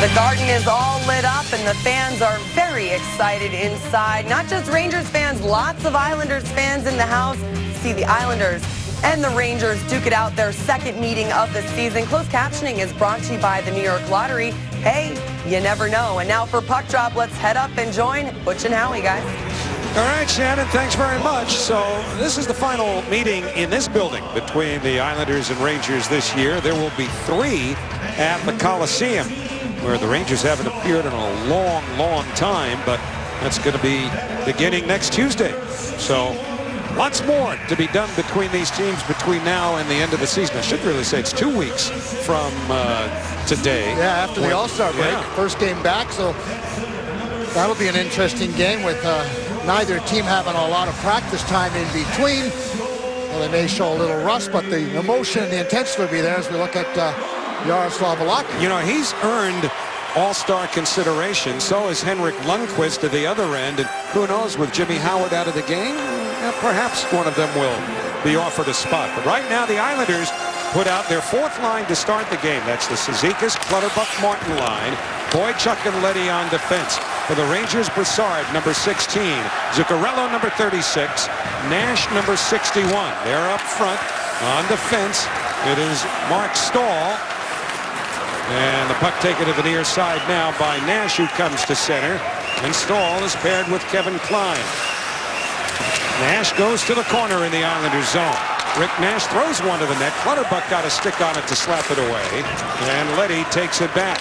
The Garden is all lit up and the fans are very excited inside. Not just Rangers fans, lots of Islanders fans in the house to see the Islanders and the Rangers duke it out, their second meeting of the season. Closed captioning is brought to you by the New York Lottery. Hey, you never know. And now for Puck Drop, let's head up and join Butch and Howie, guys. All right, Shannon, thanks very much. So this is the final meeting in this building between the Islanders and Rangers this year. There will be 3 at the Coliseum, where the Rangers haven't appeared in a long time, but that's going to be beginning next Tuesday. So lots more to be done between these teams between now and the end of the season. I should really say it's 2 weeks from today. Yeah, after the All-Star break, first game back, so that'll be an interesting game with neither team having a lot of practice time in between. Well, they may show a little rust, but the emotion and the intensity will be there as we look at Yaroslav Halak. You know, he's earned All-Star consideration. So has Henrik Lundqvist at the other end. And who knows, with Jimmy Howard out of the game, perhaps one of them will be offered a spot. But right now, the Islanders put out their 4th line to start the game. That's the Cizikas, Clutterbuck, Martin line. Boychuk and Leddy on defense. For the Rangers, Brassard, number 16. Zuccarello, number 36. Nash, number 61. They're up front on defense. It is Mark Stahl. And the puck taken to the near side now by Nash, who comes to center. And Stahl is paired with Kevin Klein. Nash goes to the corner in the Islanders zone. Rick Nash throws one to the net. Clutterbuck got a stick on it to slap it away. And Leddy takes it back.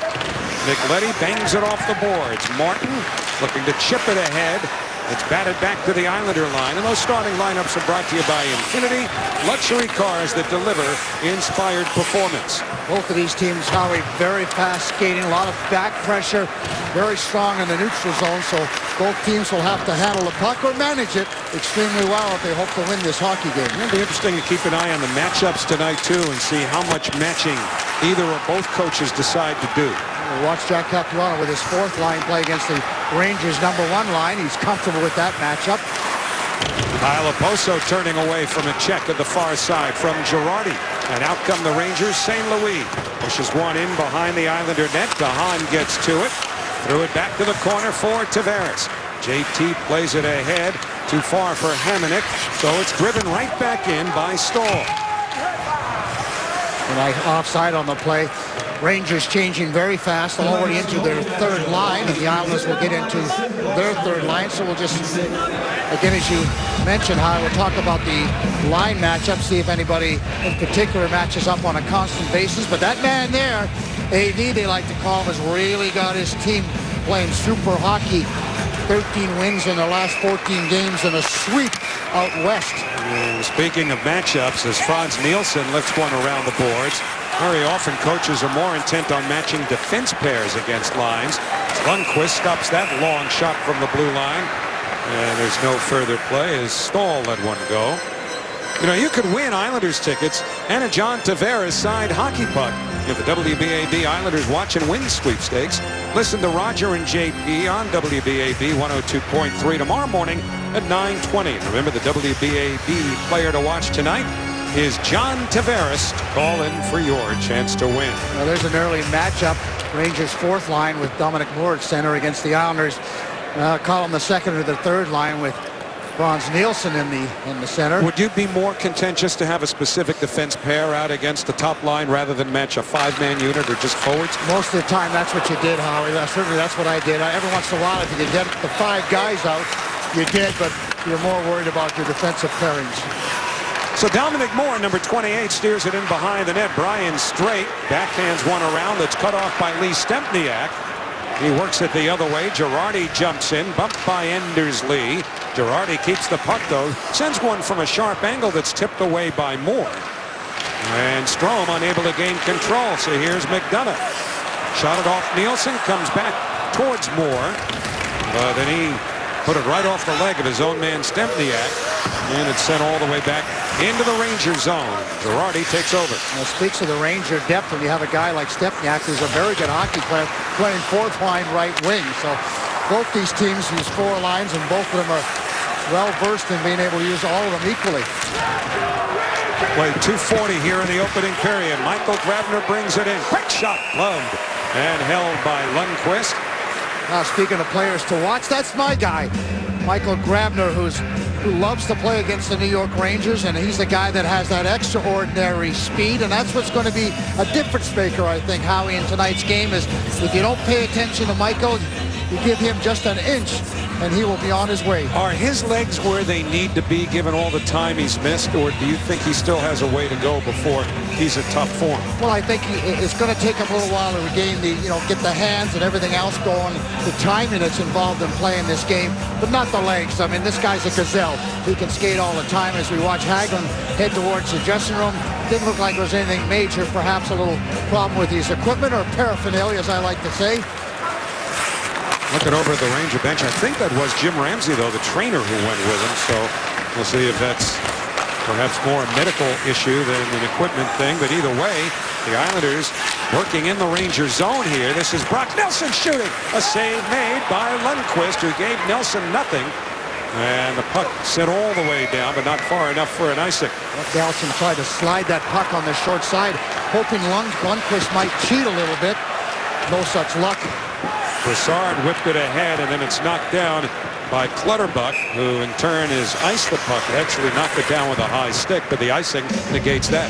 Nick Leddy bangs it off the boards. Martin looking to chip it ahead. It's batted back to the Islander line. And those starting lineups are brought to you by Infinity, luxury cars that deliver inspired performance. Both of these teams, Howie, very fast skating, a lot of back pressure, very strong in the neutral zone. So both teams will have to handle the puck or manage it extremely well if they hope to win this hockey game. It'll be interesting to keep an eye on the matchups tonight, too, and see how much matching either or both coaches decide to do. We'll watch Jack Capuano with his 4th line play against the Rangers' number 1 line. He's comfortable with that matchup. Kyle Oposo turning away from a check at the far side from Girardi. And out come the Rangers. St. Louis pushes one in behind the Islander net. DeHaan gets to it. Threw it back to the corner for Tavares. JT plays it ahead. Too far for Hamonic. So it's driven right back in by Stahl. And offside on the play. Rangers changing very fast, already into their 3rd line, and the Islanders will get into their 3rd line. So we'll just, again, as you mentioned, how we'll talk about the line matchup, see if anybody in particular matches up on a constant basis. But that man there, AD, they like to call him, has really got his team playing super hockey. 13 wins in the last 14 games and a sweep out west. And speaking of matchups, as Franz Nielsen lifts one around the boards, very often coaches are more intent on matching defense pairs against lines. Lundqvist stops that long shot from the blue line. And there's no further play as Stahl let one go. You know, you could win Islanders tickets and a John Tavares signed hockey puck if the WBAB Islanders Watch and Win sweepstakes. Listen to Roger and JP on WBAB 102.3 tomorrow morning at 9:20. Remember, the WBAB player to watch tonight is John Tavares. Call in for your chance to win. Well, there's an early matchup. Rangers' 4th line with Dominic Moore at center against the Islanders. Call him the 2nd or the 3rd line with Franz Nielsen in the center. Would you be more contentious to have a specific defense pair out against the top line rather than match a 5-man unit or just forwards? Most of the time, that's what you did, Howie. Certainly, that's what I did. Every once in a while, if you could get the 5 guys out, you did, but you're more worried about your defensive pairings. So Dominic Moore, number 28, steers it in behind the net. Brian Straight backhands one around that's cut off by Lee Stempniak. He works it the other way. Girardi jumps in, bumped by Enders Lee. Girardi keeps the puck, though. Sends one from a sharp angle that's tipped away by Moore. And Strome unable to gain control, so here's McDonough. Shot it off Nielsen, comes back towards Moore. But then he put it right off the leg of his own man Stempniak. And it's sent all the way back into the Ranger zone. Girardi takes over. Well, speaks of the Ranger depth when you have a guy like Stempniak, who's a very good hockey player, playing 4th line right wing. So both these teams use 4 lines, and both of them are well versed in being able to use all of them equally. Played 2:40 here in the opening period. Michael Grabner brings it in. Quick shot, gloved. and held by Lundqvist. Now, speaking of players to watch, that's my guy, Michael Grabner, who loves to play against the New York Rangers, and he's the guy that has that extraordinary speed, and that's what's going to be a difference maker, I think, Howie, in tonight's game. Is if you don't pay attention to Michael, you give him just an inch, and he will be on his way. Are his legs where they need to be given all the time he's missed, or do you think he still has a way to go before he's at top form? Well, I think it's going to take him a little while to regain get the hands and everything else going, the timing that's involved in playing this game, but not the legs. I mean, this guy's a gazelle. He can skate all the time. As we watch Hagelin head towards the dressing room, didn't look like there was anything major, perhaps a little problem with his equipment or paraphernalia, as I like to say. Looking over at the Ranger bench, I think that was Jim Ramsey, though, the trainer who went with him. So we'll see if that's perhaps more a medical issue than an equipment thing. But either way, the Islanders working in the Ranger zone here. This is Brock Nelson shooting. A save made by Lundqvist, who gave Nelson nothing. And the puck sent all the way down, but not far enough for an icing. Nelson tried to slide that puck on the short side, hoping Lundqvist might cheat a little bit. No such luck. Broussard whipped it ahead, and then it's knocked down by Clutterbuck, who in turn has iced the puck. Actually knocked it down with a high stick, but the icing negates that.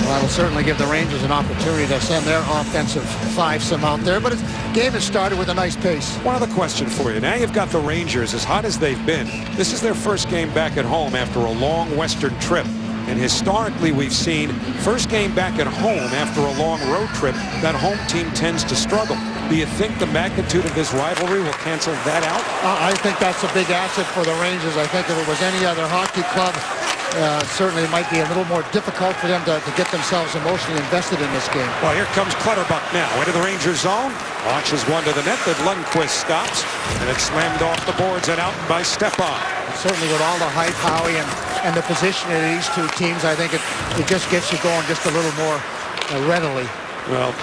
Well, that'll certainly give the Rangers an opportunity to send their offensive fivesome out there, but the game has started with a nice pace. One other question for you. Now you've got the Rangers, as hot as they've been. This is their first game back at home after a long Western trip. And historically, we've seen first game back at home after a long road trip, that home team tends to struggle. Do you think the magnitude of this rivalry will cancel that out? I think that's a big asset for the Rangers. I think if it was any other hockey club, certainly it might be a little more difficult for them to get themselves emotionally invested in this game. Well, here comes Clutterbuck now into the Rangers zone. Launches one to the net that Lundqvist stops, and it's slammed off the boards and out by Stepan. Certainly with all the hype, Howie, and the position of these two teams, I think it just gets you going just a little more readily. Well,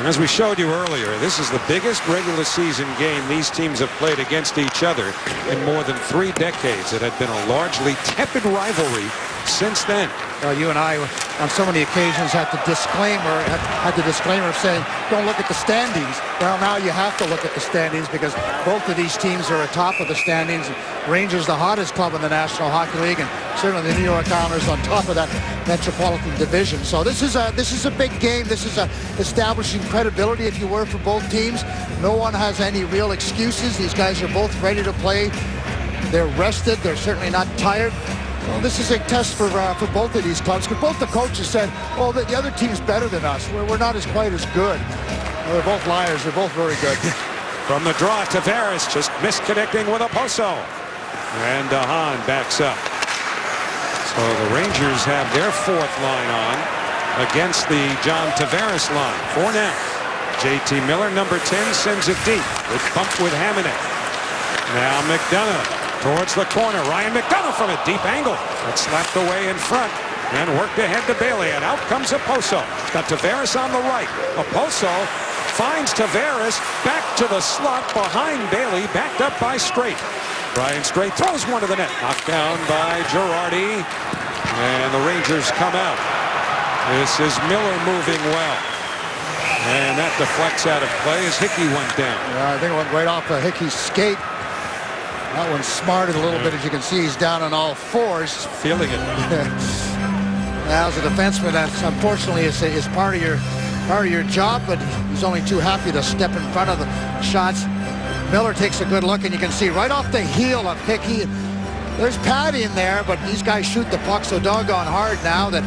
as we showed you earlier, this is the biggest regular season game these teams have played against each other in more than 3 decades. It had been a largely tepid rivalry since then. You and I, on so many occasions, had the disclaimer saying, don't look at the standings. Well, now you have to look at the standings because both of these teams are atop of the standings. Rangers, the hottest club in the National Hockey League, and certainly the New York Islanders on top of that Metropolitan Division. So this is a big game. This is establishing credibility, if you were, for both teams. No one has any real excuses. These guys are both ready to play. They're rested. They're certainly not tired. Well, this is a test for both of these clubs, because both the coaches said, well, the other team's better than us. We're not as quite as good. Well, they're both liars. They're both very good. From the draw, Tavares just misconnecting with Oposo. And DeHaan backs up. So the Rangers have their 4th line on against the John Tavares line. 4 now. JT Miller, number 10, sends it deep. It's bumped with Hamannik. Now McDonough towards the corner. Ryan McDonough from a deep angle. That's slapped away in front and worked ahead to Bailey. And out comes Oposo. Got Tavares on the right. Oposo finds Tavares back to the slot behind Bailey, backed up by Straight. Brian Straight throws one to the net. Knocked down by Girardi. And the Rangers come out. This is Miller moving well. And that deflects out of play as Hickey went down. Yeah, I think it went right off of Hickey's skate. That one smarted a little bit. As you can see, he's down on all fours. Feeling it. Now, as a defenseman, that's unfortunately is part of your job, but he's only too happy to step in front of the shots. Miller takes a good look, and you can see right off the heel of Hickey, there's padding there, but these guys shoot the puck so doggone hard now that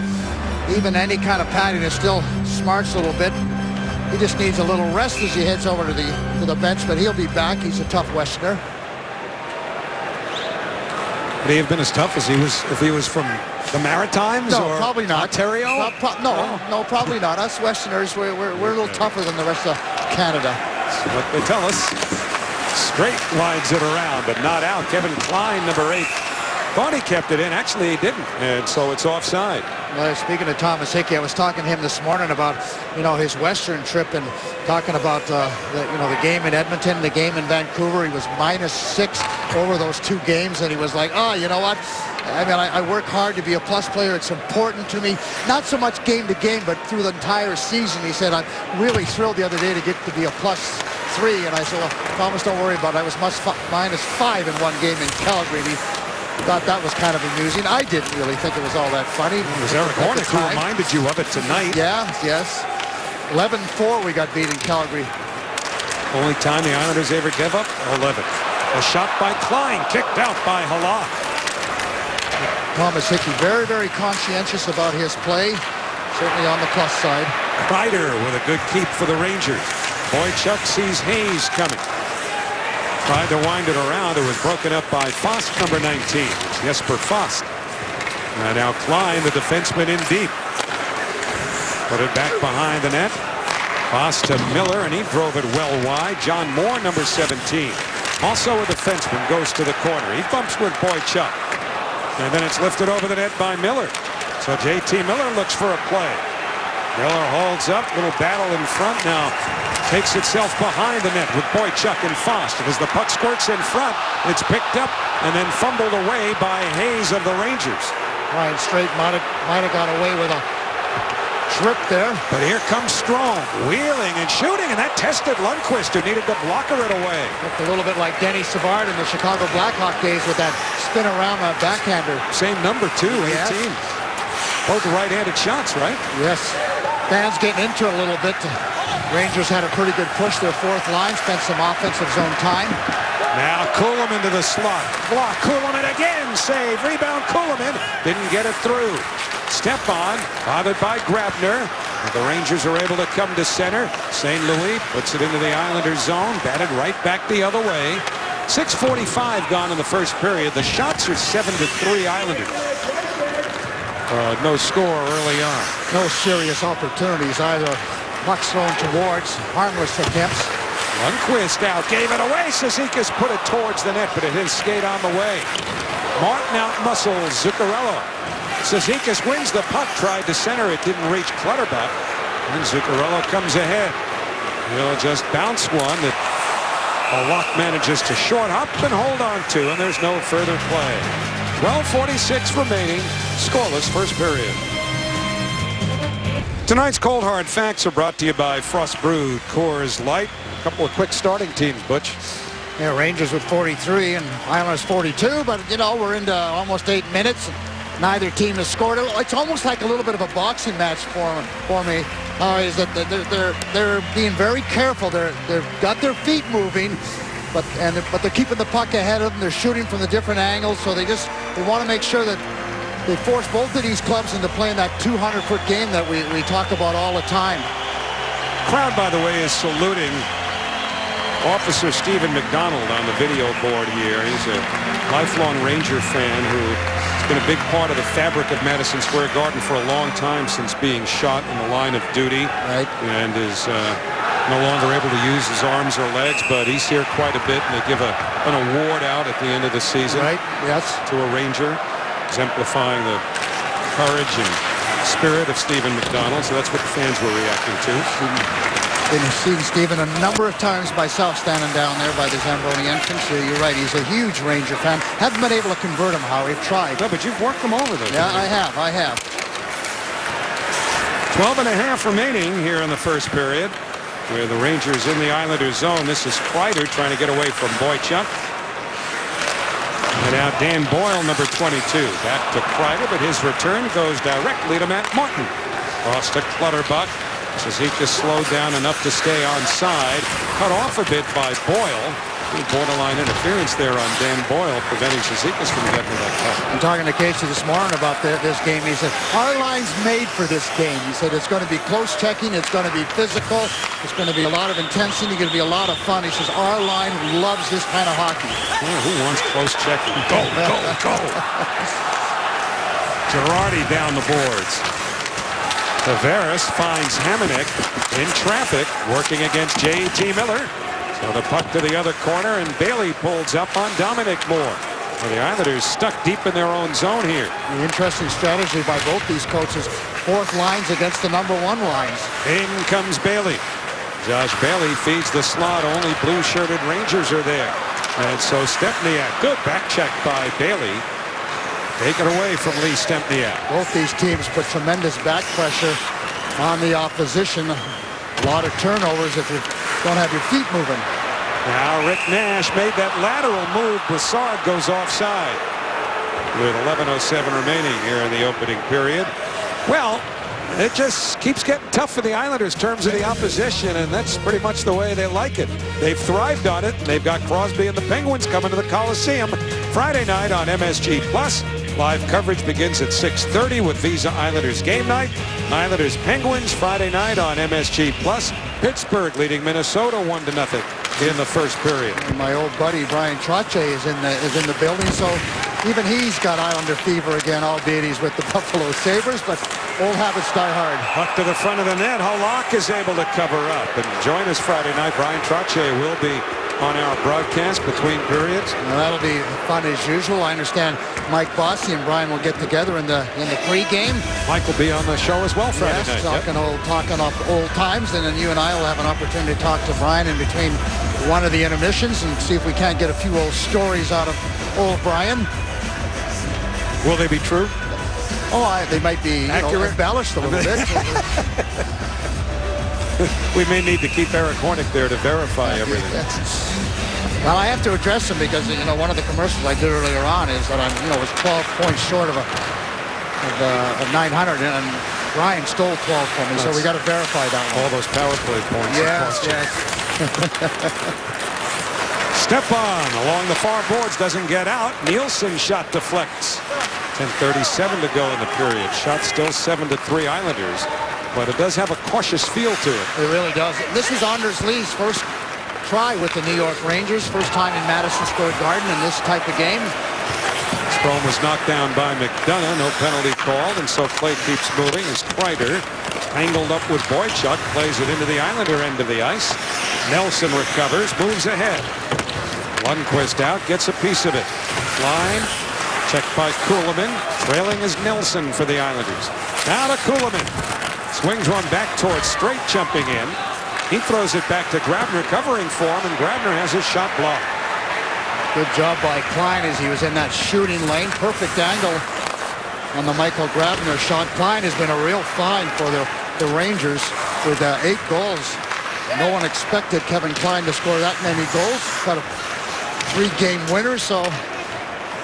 even any kind of padding is still smarts a little bit. He just needs a little rest as he heads over to the bench, but he'll be back. He's a tough Westerner. Would he have been as tough as he was if he was from the Maritimes? No, or probably not. Ontario? No, probably not. Us Westerners, we're a little tougher than the rest of Canada. That's what they tell us. Straight lines it around, but not out. Kevin Klein, number 8, thought he kept it in. Actually, he didn't, and so it's offside. Well, speaking of Thomas Hickey, I was talking to him this morning about, his Western trip and talking about, the game in Edmonton, the game in Vancouver. He was -6 over those 2 games, and he was like, you know what? I mean, I work hard to be a plus player. It's important to me, not so much game to game, but through the entire season. He said, I'm really thrilled the other day to get to be a +3. And I said, well, Thomas, don't worry about it. I was -5 in one game in Calgary. And he thought that was kind of amusing. I didn't really think it was all that funny. It was Eric Hornick who reminded you of it tonight. Yeah, yes. 11-4 we got beat in Calgary. Only time the Islanders ever give up, 11. A shot by Klein, kicked out by Halak. Thomas Hickey very, very conscientious about his play. Certainly on the plus side. Kreider with a good keep for the Rangers. Boychuk sees Hayes coming. Tried to wind it around. It was broken up by Fost, number 19. Jesper Fost. And now Klein, the defenseman, in deep. Put it back behind the net. Fost to Miller, and he drove it well wide. John Moore, number 17. Also a defenseman, goes to the corner. He bumps with Boychuk. And then it's lifted over the net by Miller. So J.T. Miller looks for a play. Miller holds up. Little battle in front now. Takes itself behind the net with Boychuk and Fost. And as the puck squirts in front, it's picked up and then fumbled away by Hayes of the Rangers. Ryan Straight might have got away with a trip there. But here comes Strong, wheeling and shooting, and that tested Lundqvist, who needed to blocker it away. Looked a little bit like Denny Savard in the Chicago Blackhawk days with that spin around a backhander. Same number, too, 18. Yes. Both right-handed shots, right? Yes. Fans getting into it a little bit. Rangers had a pretty good push. Their fourth line spent some offensive zone time. Now Kuhlman into the slot. Block, Kuhlman again. Save, rebound, Kuhlman. Didn't get it through. Step on, bothered by Grabner. The Rangers are able to come to center. St. Louis puts it into the Islanders zone. Batted right back the other way. 6:45 gone in the first period. The shots are 7-3 Islanders. No score early on. No serious opportunities either. Pucks thrown towards. Harmless attempts. Lundqvist out, gave it away. Cizikas put it towards the net, but it hit his skate on the way. Martin out-muscles Zuccarello. Cizikas wins the puck, tried to center it, didn't reach Clutterbuck. And Zuccarello comes ahead. He'll just bounce one that Halak manages to short up and hold on to, and there's no further play. 12:46 remaining, scoreless first period. Tonight's Cold Hard Facts are brought to you by Frost Brewed Coors Light. A couple of quick starting teams, Butch. Yeah, Rangers with 43 and Islanders 42, but you know, we're into almost 8 minutes. Neither team has scored. It's almost like a little bit of a boxing match for me. Is that they're being very careful. They've got their feet moving, but they're keeping the puck ahead of them. They're shooting from the different angles, so they want to make sure that they force both of these clubs into playing that 200-foot game that we talk about all the time. Crowd, by the way, is saluting Officer Stephen McDonald on the video board here. He's a lifelong Ranger fan who has been a big part of the fabric of Madison Square Garden for a long time since being shot in the line of duty. Right. And is no longer able to use his arms or legs, but he's here quite a bit, and they give an award out at the end of the season. Right, yes. To a Ranger, exemplifying the courage and spirit of Stephen McDonald. So that's what the fans were reacting to. Been seeing Stephen a number of times myself standing down there by the Zamboni entrance. You're right, he's a huge Ranger fan. Haven't been able to convert him, Howie. I've tried. No, but you've worked them over though. Yeah, I have. 12.5 remaining here in the first period, where the Rangers in the Islanders zone. This is Kreider trying to get away from Boychuk. And now Dan Boyle, number 22. Back to Kreider, but his return goes directly to Matt Martin. Cross to Clutterbuck. Cizikas slowed down enough to stay onside. Cut off a bit by Boyle. Borderline interference there on Dan Boyle, preventing Cizikas from getting to that puck. I'm talking to Casey this morning about this game. He said, our line's made for this game. He said it's going to be close checking. It's going to be physical. It's going to be a lot of intensity. It's going to be a lot of fun. He says, our line loves this kind of hockey. Yeah, who wants close checking? Go, go, go. Girardi down the boards. Tavares finds Hamonic in traffic, working against J.T. Miller. So the puck to the other corner, and Bailey pulls up on Dominic Moore. Well, the Islanders stuck deep in their own zone here. An interesting strategy by both these coaches. Fourth lines against the number one lines. In comes Bailey. Josh Bailey feeds the slot. Only blue-shirted Rangers are there. And so Stepniak, good back check by Bailey. Take it away from Lee Stempniak. Both these teams put tremendous back pressure on the opposition. A lot of turnovers if you don't have your feet moving. Now Rick Nash made that lateral move. Brassard goes offside with 11:07 remaining here in the opening period. Well, it just keeps getting tough for the Islanders in terms of the opposition, and that's pretty much the way they like it. They've thrived on it, and they've got Crosby and the Penguins coming to the Coliseum Friday night on MSG+. Live coverage begins at 6:30 with Visa Islanders game night. Islanders Penguins Friday night on MSG+. Pittsburgh leading Minnesota 1-0 in the first period. And my old buddy Brian Trottier is in the building, so even he's got Islander fever again, albeit he's with the Buffalo Sabres, but old habits die hard. Puck to the front of the net. Halak is able to cover up. And join us Friday night. Brian Trottier will be on our broadcast between periods. Well, that'll be fun as usual. I understand Mike Bossy and Brian will get together in the pregame. Mike will be on the show as well Friday night. Talking old times, and then you and I will have an opportunity to talk to Brian in between one of the intermissions and see if we can't get a few old stories out of old Brian. Will they be true? Oh, they might be accurate, embellished a little bit. We may need to keep Eric Hornick there to verify everything. Well, I have to address him because one of the commercials I did earlier on is that I'm was 12 points short of 900, and Brian stole 12 from me, so we got to verify that one. All those power play points. Yes. Stepan along the far boards, doesn't get out. Nielsen shot deflects. 10:37 to go in the period. Shot still 7-3 Islanders, but it does have a cautious feel to it. It really does. This is Anders Lee's first try with the New York Rangers. First time in Madison Square Garden in this type of game. Strome was knocked down by McDonough. No penalty called, and so play keeps moving as Kreider, tangled up with Boychuk, plays it into the Islander end of the ice. Nelson recovers, moves ahead. Lundqvist out, gets a piece of it. Line, checked by Kulemin. Trailing is Nelson for the Islanders. Now to Kulemin. Swings one back towards straight, jumping in. He throws it back to Grabner, covering for him, and Grabner has his shot blocked. Good job by Klein as he was in that shooting lane. Perfect angle on the Michael Grabner shot. Klein has been a real find for the Rangers with 8 goals. No one expected Kevin Klein to score that many goals. Got a 3-game winner, so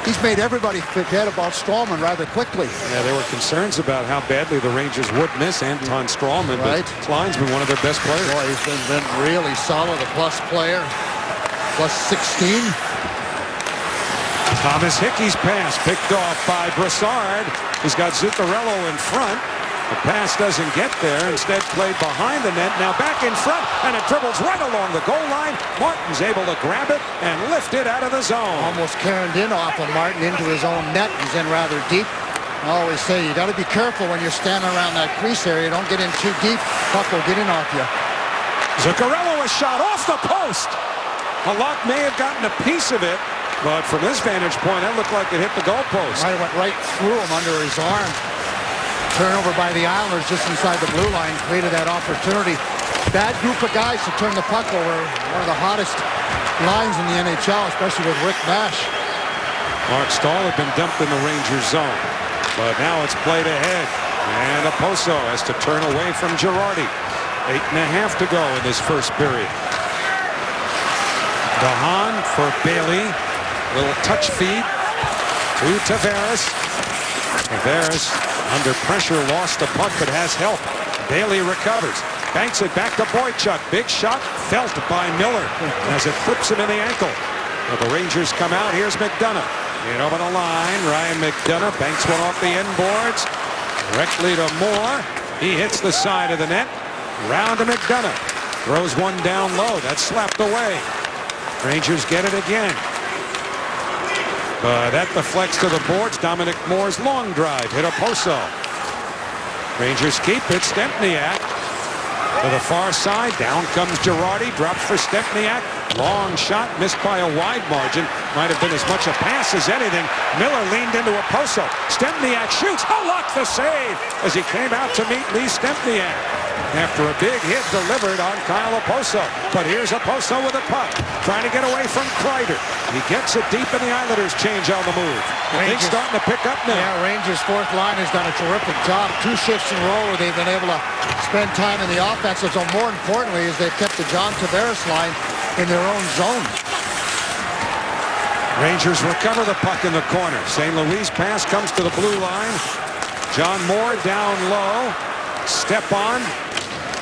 he's made everybody forget about Stralman rather quickly. Yeah, there were concerns about how badly the Rangers would miss Anton Stralman, right. But Klein's been one of their best players. Boy, he's been really solid, a plus player, plus 16. Thomas Hickey's pass picked off by Brassard. He's got Zuccarello in front. The pass doesn't get there. Instead played behind the net. Now back in front, and it dribbles right along the goal line. Martin's able to grab it and lift it out of the zone. Almost carried in off of Martin into his own net. He's in rather deep. I always say you got to be careful when you're standing around that crease area. Don't get in too deep. Puck will get in off you. Zuccarello was shot off the post. Halak may have gotten a piece of it, but from this vantage point, that looked like it hit the goalpost. Might have went right through him under his arm. Turnover by the Islanders just inside the blue line created that opportunity. Bad group of guys to turn the puck over. One of the hottest lines in the NHL, especially with Rick Nash. Mark Stahl had been dumped in the Rangers zone, but now it's played ahead. And Oposo has to turn away from Girardi. 8.5 to go in this first period. Dahan for Bailey. Little touch feed to Tavares. Tavares under pressure, lost the puck, but has help. Bailey recovers, banks it back to Boychuk. Big shot, felt by Miller as it clips him in the ankle. Well, the Rangers come out. Here's McDonough. In over the line, Ryan McDonough banks one off the end boards. Directly to Moore. He hits the side of the net. Round to McDonough. Throws one down low. That's slapped away. Rangers get it again. That deflects to the boards. Dominic Moore's long drive hit Oposo. Rangers keep it. Stempniak to the far side. Down comes Girardi. Drops for Stempniak. Long shot missed by a wide margin. Might have been as much a pass as anything. Miller leaned into Oposo. Stempniak shoots. Halak the save as he came out to meet Lee Stempniak. after a big hit delivered on Kyle Okposo. But here's Okposo with a puck, trying to get away from Kreider. He gets it deep, and the Islanders change on the move. Things starting to pick up now. Yeah, Rangers' fourth line has done a terrific job. 2 shifts in a row where they've been able to spend time in the offensive zone. More importantly, is they've kept the John Tavares line in their own zone. Rangers recover the puck in the corner. St. Louis pass comes to the blue line. John Moore down low. Step on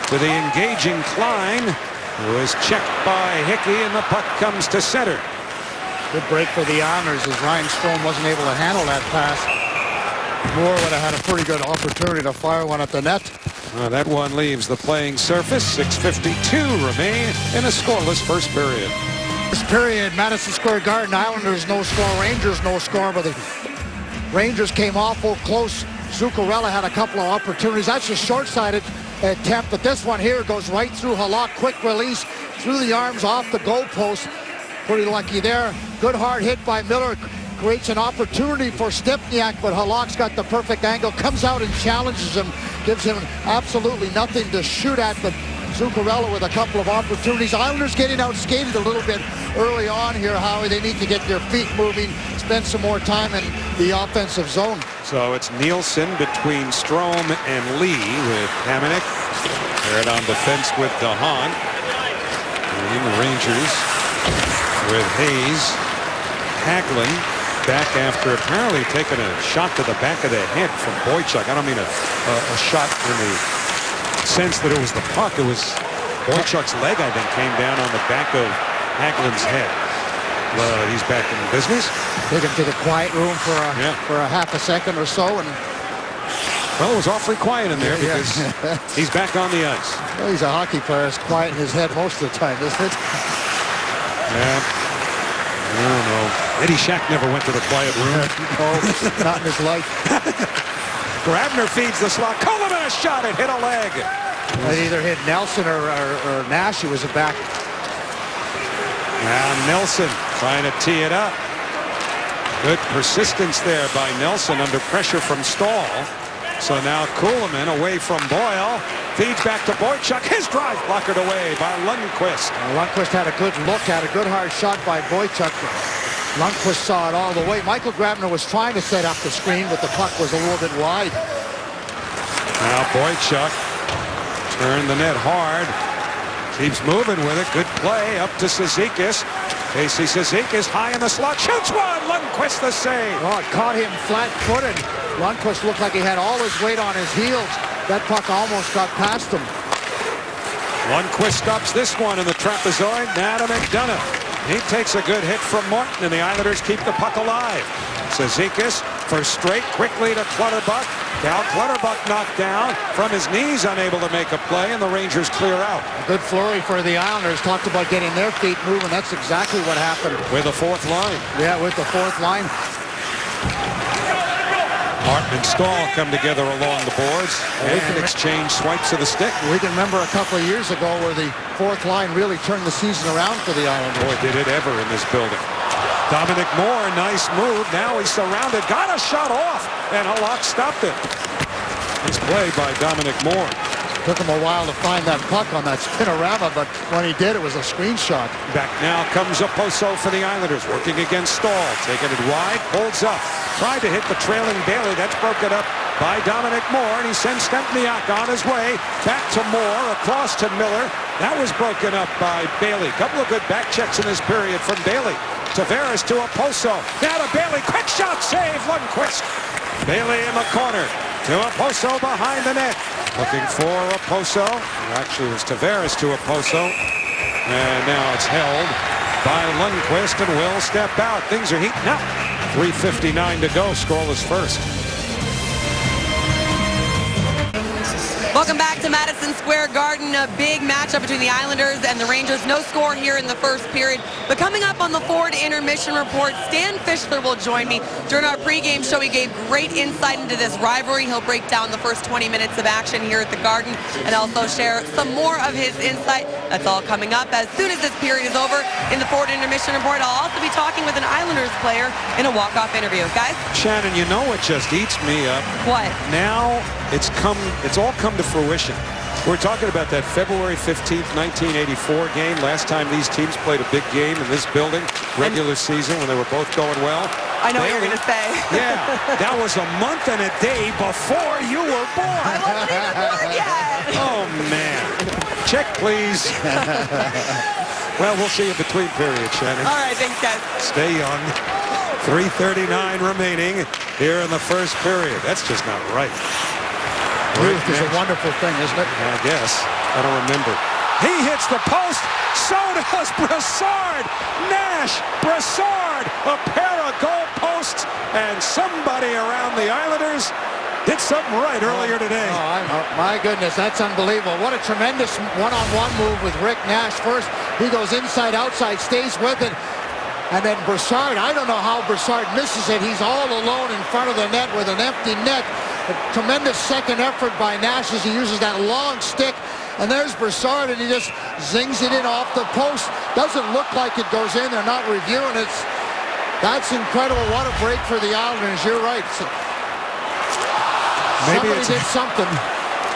to the engaging Klein, who is checked by Hickey, and the puck comes to center. Good break for the Islanders as Ryan Strome wasn't able to handle that pass. Moore would have had a pretty good opportunity to fire one at the net. That one leaves the playing surface. 6:52 remain in a scoreless first period. This period, Madison Square Garden, Islanders no score, Rangers no score, but the Rangers came awful close. Zuccarello had a couple of opportunities. That's a short-sided attempt, but this one here goes right through Halak. Quick release through the arms off the goalpost. Pretty lucky there. Good hard hit by Miller. Creates an opportunity for Stepniak, but Halak's got the perfect angle. Comes out and challenges him. Gives him absolutely nothing to shoot at, but Zuccarello with a couple of opportunities. Islanders getting out-skated a little bit early on here, Howie. They need to get their feet moving, spend some more time in the offensive zone. So it's Nielsen between Strome and Lee with Hamonic. They're on defense with DeHaan. And the Rangers with Hayes. Hagelin back after apparently taking a shot to the back of the head from Boychuk. I don't mean a shot in the sense that it was the puck. It was Boychuk's leg, I think, came down on the back of Hagelin's head. He's back in business. Take him to the quiet room for a half a second or so. And well, it was awfully quiet in there because he's back on the ice. Well, he's a hockey player. It's quiet in his head most of the time, isn't it? Yeah. I don't know. Eddie Shack never went to the quiet room. No, not in his life. Grabner feeds the slot. Coleman a shot. It hit a leg. It either hit Nelson or Nash, who was a back. Now Nelson trying to tee it up. Good persistence there by Nelson under pressure from Stahl. So now Kuhlman away from Boyle. Feeds back to Boychuk. His drive blockered away by Lundqvist. Lundqvist had a good look at a good hard shot by Boychuk. Lundqvist saw it all the way. Michael Grabner was trying to set up the screen, but the puck was a little bit wide. Now Boychuk turned the net hard. Keeps moving with it. Good play up to Cizikas. Casey Cizikas high in the slot. Shoots one. Lundqvist the save. Oh, it caught him flat-footed. Lundqvist looked like he had all his weight on his heels. That puck almost got past him. Lundqvist stops this one in the trapezoid. Now to McDonough. He takes a good hit from Martin, and the Islanders keep the puck alive. Cizikas for straight quickly to Clutterbuck. Cal Clutterbuck knocked down from his knees, unable to make a play, and the Rangers clear out. A good flurry for the Islanders. Talked about getting their feet moving. That's exactly what happened. With the fourth line. Yeah, with the fourth line. Martin and Stahl come together along the boards and exchange swipes of the stick. We can remember a couple of years ago where the fourth line really turned the season around for the Islanders. Boy, did it ever in this building. Dominic Moore, nice move. Now he's surrounded. Got a shot off, and Halak stopped it. Nice play by Dominic Moore. Took him a while to find that puck on that spinorama, but when he did, it was a screenshot. Back now comes Okposo for the Islanders, working against Stahl. Taking it wide, holds up. Tried to hit the trailing Bailey. That's broken up by Dominic Moore, and he sends Stempniak on his way. Back to Moore, across to Miller. That was broken up by Bailey. Couple of good back checks in this period from Bailey. Tavares to Okposo. Now to Bailey. Quick shot save. Lundqvist. Bailey in the corner. To Okposo behind the net. Looking for Okposo. Actually, it was Tavares to Okposo. And now it's held by Lundqvist, and will step out. Things are heating up. 3:59 to go. Scoreless first. Welcome back to Madison Square Garden. A big matchup between the Islanders and the Rangers. No score here in the first period. But coming up on the Ford Intermission Report, Stan Fischler will join me. During our pregame show, he gave great insight into this rivalry. He'll break down the first 20 minutes of action here at the Garden and also share some more of his insight. That's all coming up as soon as this period is over. In the Ford Intermission Report, I'll also be talking with an Islanders player in a walk-off interview. Guys? Shannon, you know what just eats me up? What? Now it's all come to fruition. We're talking about that February 15th, 1984 game. Last time these teams played a big game in this building, regular season, when they were both going well. I know what you're going to say. Yeah, that was a month and a day before you were born. I wasn't even born yet. Oh, man. Check, please. Well, we'll see you between periods, Shannon. All right, thanks, guys. Stay young. 3:39 remaining here in the first period. That's just not right. Youth is a wonderful thing, isn't it? I guess. I don't remember. He hits the post. So does Brassard. Nash, Brassard, a pair of goal posts, and somebody around the Islanders did something right earlier today. My goodness, that's unbelievable. What a tremendous one-on-one move with Rick Nash. First, he goes inside, outside, stays with it. And then Brassard, I don't know how Brassard misses it. He's all alone in front of the net with an empty net. A tremendous second effort by Nash as he uses that long stick. And there's Brassard, and he just zings it in off the post. Doesn't look like it goes in. They're not reviewing it. That's incredible. What a break for the Islanders. You're right. Maybe somebody did something.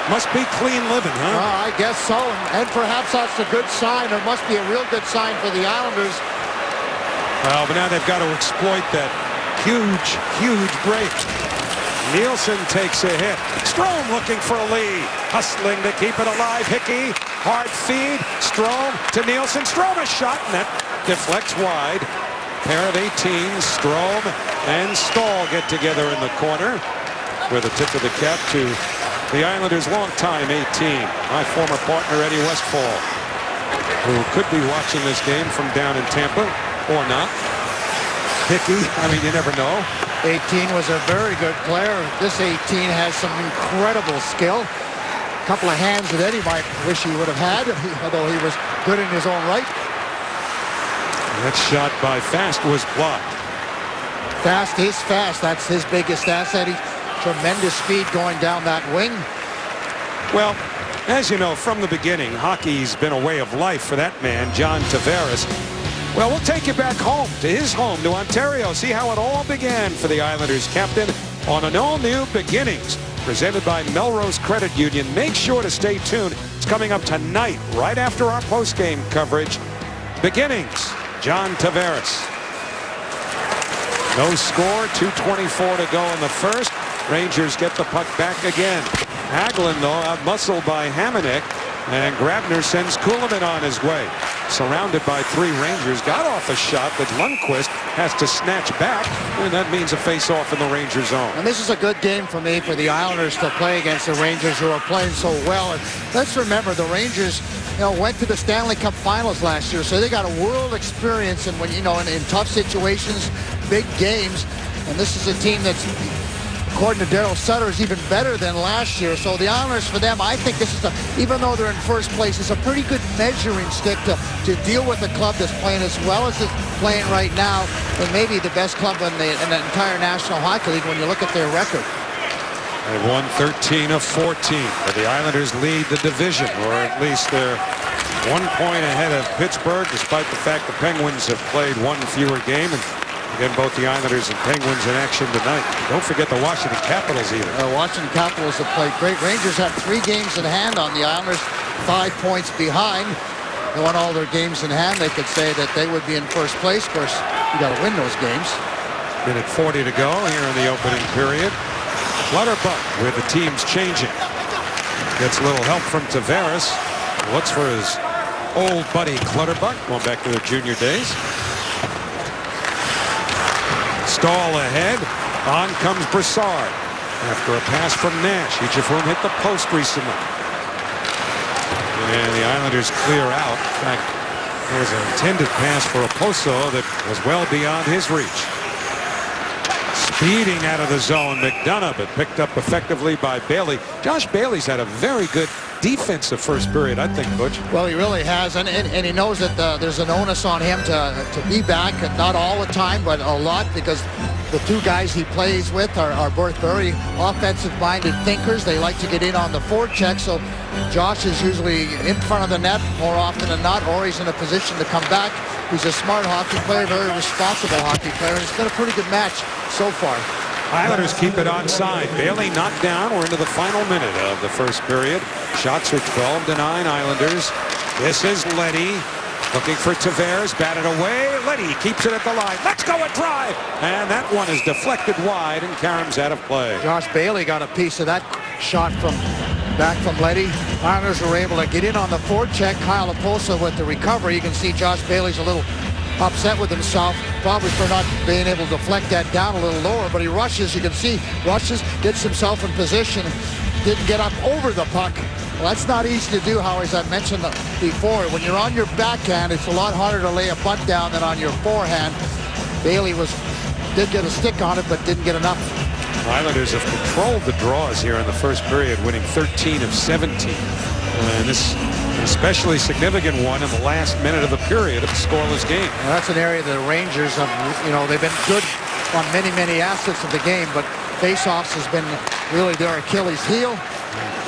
Must be clean living, huh? I guess so. And perhaps that's a good sign. It must be a real good sign for the Islanders. Well, but now they've got to exploit that huge, huge break. Nielsen takes a hit. Strome looking for a lead. Hustling to keep it alive. Hickey, hard feed. Strome to Nielsen. Strome a shot, and that deflects wide. Pair of 18s, Strome and Stahl get together in the corner with a tip of the cap to the Islanders' longtime 18, my former partner Eddie Westfall, who could be watching this game from down in Tampa or not. Hickey, I mean, you never know. 18 was a very good player. This 18 has some incredible skill. A couple of hands that Eddie might wish he would have had, although he was good in his own right. That shot by Fast was blocked. Fast is fast. That's his biggest asset. Tremendous speed going down that wing. Well, as you know, from the beginning, hockey's been a way of life for that man, John Tavares. Well, we'll take you back home, to his home, to Ontario. See how it all began for the Islanders captain on an all-new Beginnings, presented by Melrose Credit Union. Make sure to stay tuned. It's coming up tonight, right after our post-game coverage. Beginnings, John Tavares. No score, 2:24 to go in the first. Rangers get the puck back again. Hagelin, though, outmuscled by Hamonic, and Grabner sends Kuhlman on his way. Surrounded by three Rangers, got off a shot that Lundqvist has to snatch back, and that means a face-off in the Ranger zone. And this is a good game for me, for the Islanders to play against the Rangers, who are playing so well. And let's remember, the Rangers, went to the Stanley Cup Finals last year, so they got a world experience. And when in tough situations, big games, and this is a team that's, according to Daryl Sutter, is even better than last year. So the Islanders, for them, I think this is even though they're in first place, it's a pretty good measuring stick to deal with a club that's playing as well as it's playing right now, and maybe the best club in the entire National Hockey League when you look at their record. They've won 13 of 14. But the Islanders lead the division, or at least they're 1 point ahead of Pittsburgh, despite the fact the Penguins have played one fewer game. And again, both the Islanders and Penguins in action tonight. Don't forget the Washington Capitals either. Washington Capitals have played great. Rangers have 3 games in hand on the Islanders, 5 points behind. They won all their games in hand. They could say that they would be in first place. Of course, you got to win those games. Minute 40 to go here in the opening period. Clutterbuck with the teams changing. Gets a little help from Tavares. Looks for his old buddy Clutterbuck, going back to their junior days. Stahl ahead. On comes Brassard after a pass from Nash, each of whom hit the post recently. And the Islanders clear out. In fact, there was an intended pass for Oposo that was well beyond his reach. Speeding out of the zone, McDonough, but picked up effectively by Bailey. Josh Bailey's had a very good defensive first period, I think, Butch. Well, he really has, and he knows that there's an onus on him to be back, not all the time, but a lot, because the 2 guys he plays with are both very offensive-minded thinkers. They like to get in on the forecheck, so Josh is usually in front of the net more often than not, or he's in a position to come back. He's a smart hockey player, very responsible hockey player, and it's been a pretty good match so far. Islanders keep it onside. Bailey knocked down. We're into the final minute of the first period. Shots are 12-9 Islanders. This is Leddy looking for Tavares. Batted away. Leddy keeps it at the line. Let's go a drive. And that one is deflected wide and Karam's out of play. Josh Bailey got a piece of that shot back from Leddy. Islanders were able to get in on the forecheck. Kyle Oposo with the recovery. You can see Josh Bailey's a little upset with himself, probably for not being able to deflect that down a little lower, but he rushes. You can see rushes, gets himself in position, didn't get up over the puck. Well, that's not easy to do, Howie, as I mentioned before. When you're on your backhand, it's a lot harder to lay a butt down than on your forehand. Bailey did get a stick on it, but didn't get enough. Islanders have controlled the draws here in the first period, winning 13 of 17. And this an especially significant one in the last minute of the period of the scoreless game. Well, that's an area that the Rangers have, they've been good on many aspects of the game, but face-offs has been really their Achilles heel.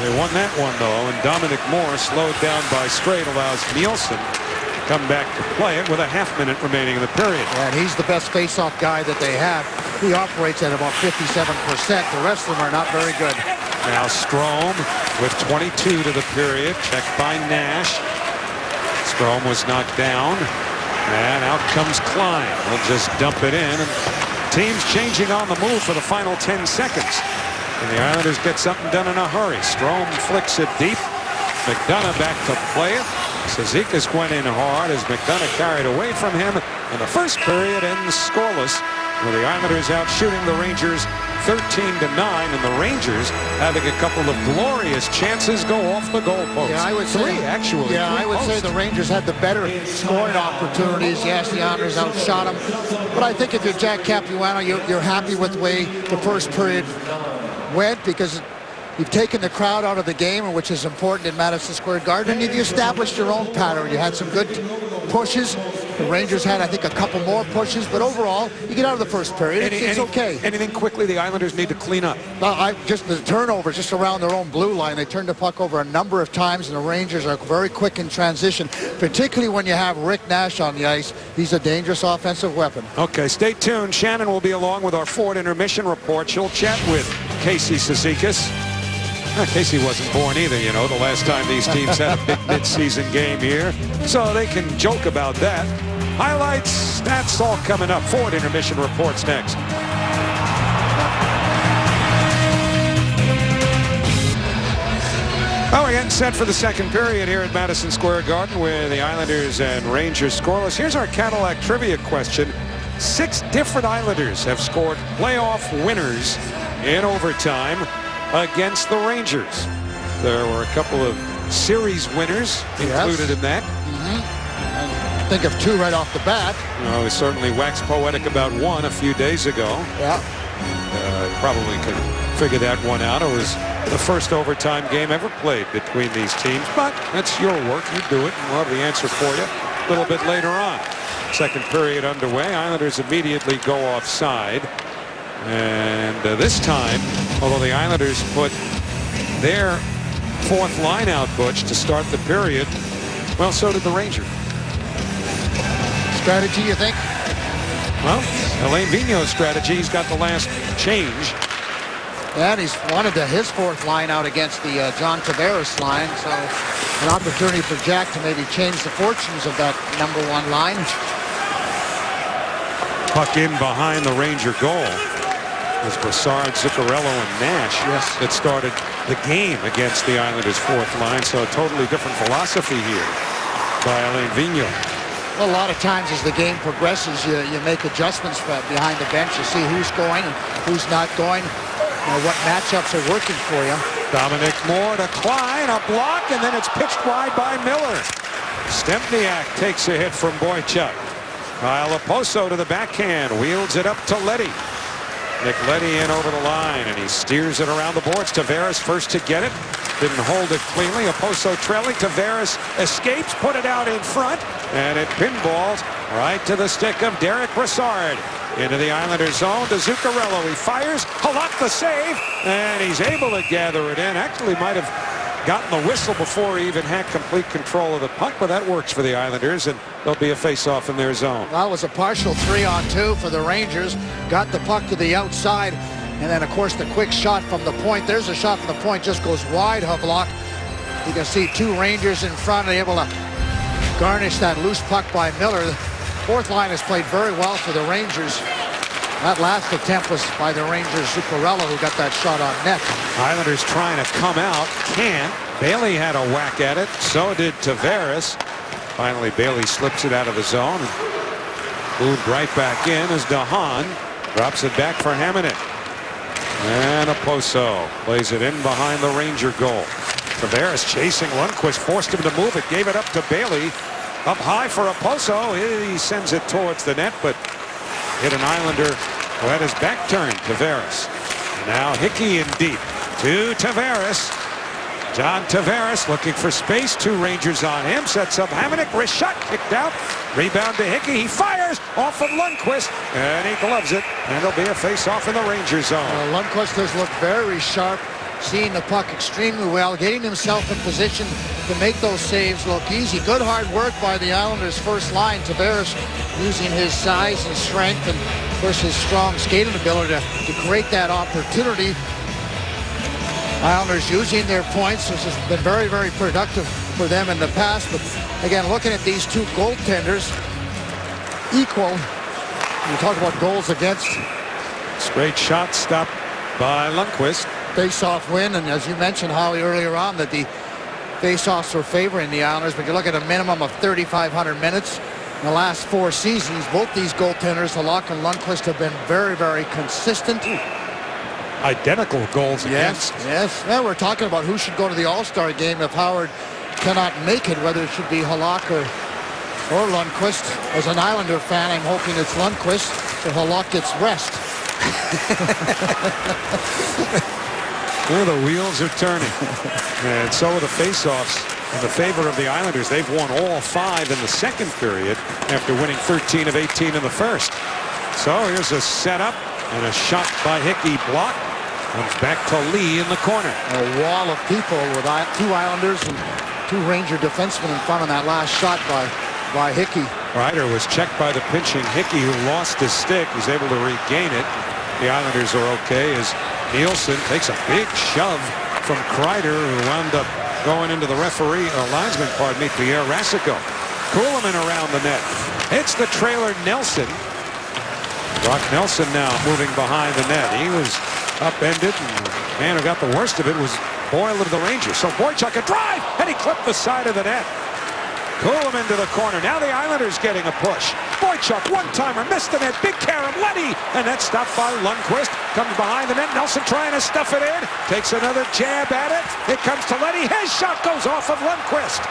They won that one, though, and Dominic Moore, slowed down by Straight, allows Nielsen to come back to play it with a half-minute remaining in the period. And he's the best face-off guy that they have. He operates at about 57%. The rest of them are not very good. Now Strome with 22 to the period, checked by Nash. Strome was knocked down, and out comes Klein. He'll just dump it in, and teams changing on the move for the final 10 seconds. And the Islanders get something done in a hurry. Strome flicks it deep. McDonough back to play it. Cizikas went in hard as McDonough carried away from him. And the first period ends scoreless, with the Islanders out shooting the Rangers 13-9, and the Rangers having a couple of glorious chances go off the goalpost. Yeah, I would say three, actually. Yeah, I would say the Rangers had the better scoring opportunities. Yes, the Islanders outshot them, but I think if you're Jack Capuano, you're happy with the way the first period went, because you've taken the crowd out of the game, which is important in Madison Square Garden, and you established your own pattern. You had some good pushes. The Rangers had, I think, a couple more pushes, but overall, you get out of the first period. It's okay. Anything quickly the Islanders need to clean up? Just the turnovers, just around their own blue line. They turned the puck over a number of times, and the Rangers are very quick in transition, particularly when you have Rick Nash on the ice. He's a dangerous offensive weapon. Okay, stay tuned. Shannon will be along with our Ford intermission report. She'll chat with Casey Cizikas. Casey wasn't born either, the last time these teams had a big mid-season game here. So they can joke about that. Highlights, stats, all coming up. Ford intermission reports next. Well, we're getting set for the second period here at Madison Square Garden, where the Islanders and Rangers scoreless. Here's our Cadillac trivia question. 6 different Islanders have scored playoff winners in overtime against the Rangers. There were a couple of series winners included in that. I think of 2 right off the bat. We certainly waxed poetic about one a few days ago. Yeah. Probably could figure that one out. It was the first overtime game ever played between these teams, but that's your work. You do it, and we'll have the answer for you a little bit later on. Second period underway. Islanders immediately go offside. And this time, although the Islanders put their 4th line out, Butch, to start the period, well, so did the Rangers. Strategy, you think? Well, Alain Vigneault's strategy. He's got the last change. And he's wanted his 4th line out against the John Tavares line, so an opportunity for Jack to maybe change the fortunes of that number 1 line. Puck in behind the Ranger goal. It was Brassard, Zuccarello, and Nash that started the game against the Islanders' 4th line. So a totally different philosophy here by Alain Vigneault. Well, a lot of times as the game progresses, you make adjustments behind the bench. You see who's going and who's not going, what matchups are working for you. Dominic Moore to Klein, a block, and then it's pitched wide by Miller. Stempniak takes a hit from Boychuk. Kyle Oposo to the backhand, wields it up to Leddy. Nick Leddy in over the line, and he steers it around the boards. Tavares first to get it. Didn't hold it cleanly. Oposo trailing. Tavares escapes, put it out in front, and it pinballs right to the stick of Derek Brassard. Into the Islanders' zone to Zuccarello. He fires. Halak the save, and he's able to gather it in. Actually might have gotten the whistle before he even had complete control of the puck, but that works for the Islanders, and there'll be a face-off in their zone. Well, it was a partial 3-on-2 for the Rangers. Got the puck to the outside. And then, of course, the quick shot from the point. There's a shot from the point, just goes wide, Havlak. You can see two Rangers in front, able to garnish that loose puck by Miller. The fourth line has played very well for the Rangers. That last attempt was by the Rangers' Zuccarello, who got that shot on net. Islanders trying to come out, can't. Bailey had a whack at it, so did Tavares. Finally, Bailey slips it out of the zone. Moved right back in as DeHaan drops it back for Hamonic. And Okposo plays it in behind the Ranger goal. Tavares chasing Lundqvist, forced him to move it, gave it up to Bailey. Up high for Okposo. He sends it towards the net, but hit an Islander who had his back turned. Tavares. Now Hickey in deep to Tavares. John Tavares looking for space. Two Rangers on him. Sets up Hamonic. Wrist shot kicked out. Rebound to Hickey. He fires off of Lundqvist. And he gloves it. And it'll be a face-off in the Ranger zone. Lundqvist has looked very sharp. Seeing the puck extremely well. Getting himself in position to make those saves look easy. Good hard work by the Islanders' first line. Tavares using his size and strength and, of course, his strong skating ability to create that opportunity. Islanders using their points, which has been very, very productive for them in the past. But again, looking at these two goaltenders, equal. You talk about goals against. Straight shot stopped by Lundqvist. Face-off win, and as you mentioned, Howie, earlier on, that the face-offs were favoring the Islanders. But you look at a minimum of 3,500 minutes in the last 4 seasons. Both these goaltenders, Halak and Lundqvist, have been very, very consistent. Identical goals against. Yes. Well, we're talking about who should go to the All-Star game if Howard cannot make it, whether it should be Halak or Lundqvist. As an Islander fan, I'm hoping it's Lundqvist, so Halak gets rest. Well, the wheels are turning. And so are the face-offs in the favor of the Islanders. They've won all 5 in the second period after winning 13 of 18 in the first. So here's a setup and a shot by Hickey blocked. Comes back to Lee in the corner. A wall of people with 2 Islanders and 2 Ranger defensemen in front of that last shot by Hickey. Ryder was checked by the pinching Hickey, who lost his stick. He's able to regain it. The Islanders are okay as Nielsen takes a big shove from Kreider, who wound up going into the linesman, Pierre Rasico. Kuhlman around the net. Hits the trailer Nelson. Brock Nelson now moving behind the net. He was upended, and the man who got the worst of it was Boyle of the Rangers. So Boychuk a drive, and he clipped the side of the net. Kuhlman to the corner. Now the Islanders getting a push. Boychuk, one-timer, missed the net. Big carom, Leddy, and that's stopped by Lundqvist. Comes behind the net. Nelson trying to stuff it in. Takes another jab at it. It comes to Leddy. His shot goes off of Lundqvist.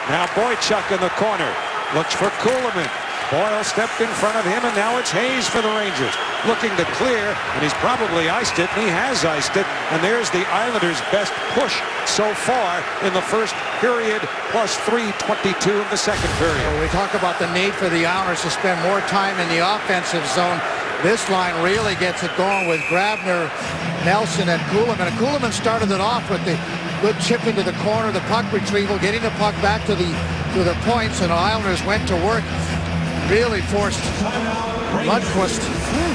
Now Boychuk in the corner. Looks for Kuhlman. Boyle stepped in front of him, and now it's Hayes for the Rangers. Looking to clear, and he's probably iced it, and he has iced it. And there's the Islanders' best push so far in the first period, plus 3:22 in the second period. Well, we talk about the need for the Islanders to spend more time in the offensive zone. This line really gets it going with Grabner, Nelson, and Kuhlman. And Kuhlman started it off with the good chip into the corner, the puck retrieval, getting the puck back to the points, and the Islanders went to work. Really forced Lundqvist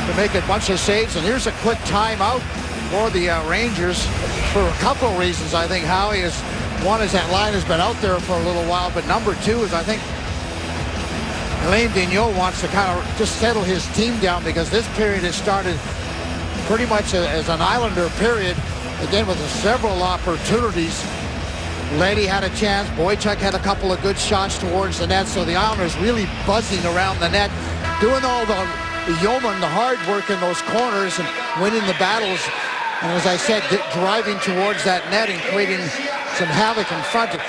to make a bunch of saves. And here's a quick timeout for the Rangers for a couple of reasons. I think Howie is, one is that line has been out there for a little while, but number 2 is I think Alain Vigneault wants to kind of just settle his team down, because this period has started pretty much as an Islander period, again with several opportunities. Leddy had a chance. Boychuk had a couple of good shots towards the net. So the Islanders really buzzing around the net, doing all the yeoman, the hard work in those corners and winning the battles. And as I said, driving towards that net and creating some havoc in front.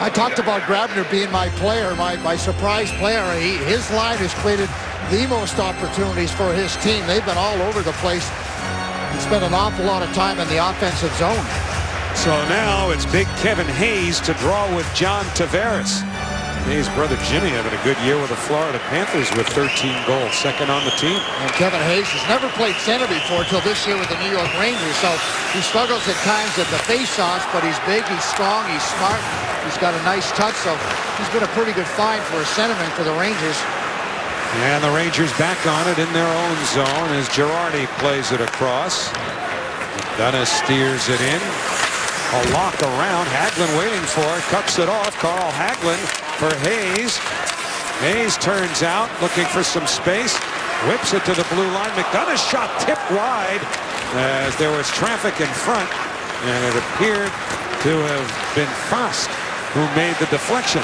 I talked about Grabner being my player, my surprise player. His line has created the most opportunities for his team. They've been all over the place and spent an awful lot of time in the offensive zone. So now it's big Kevin Hayes to draw with John Tavares. Hayes' brother Jimmy having a good year with the Florida Panthers with 13 goals, second on the team. And Kevin Hayes has never played center before till this year with the New York Rangers, so he struggles at times at the face-offs, but he's big, he's strong, he's smart, he's got a nice touch, so he's been a pretty good find for a centerman for the Rangers. And the Rangers back on it in their own zone as Girardi plays it across. Dunna steers it in. A lock around. Hagelin waiting for it. Cuts it off. Carl Hagelin for Hayes. Hayes turns out looking for some space. Whips it to the blue line. McDonough's shot tipped wide as there was traffic in front. And it appeared to have been Fast who made the deflection.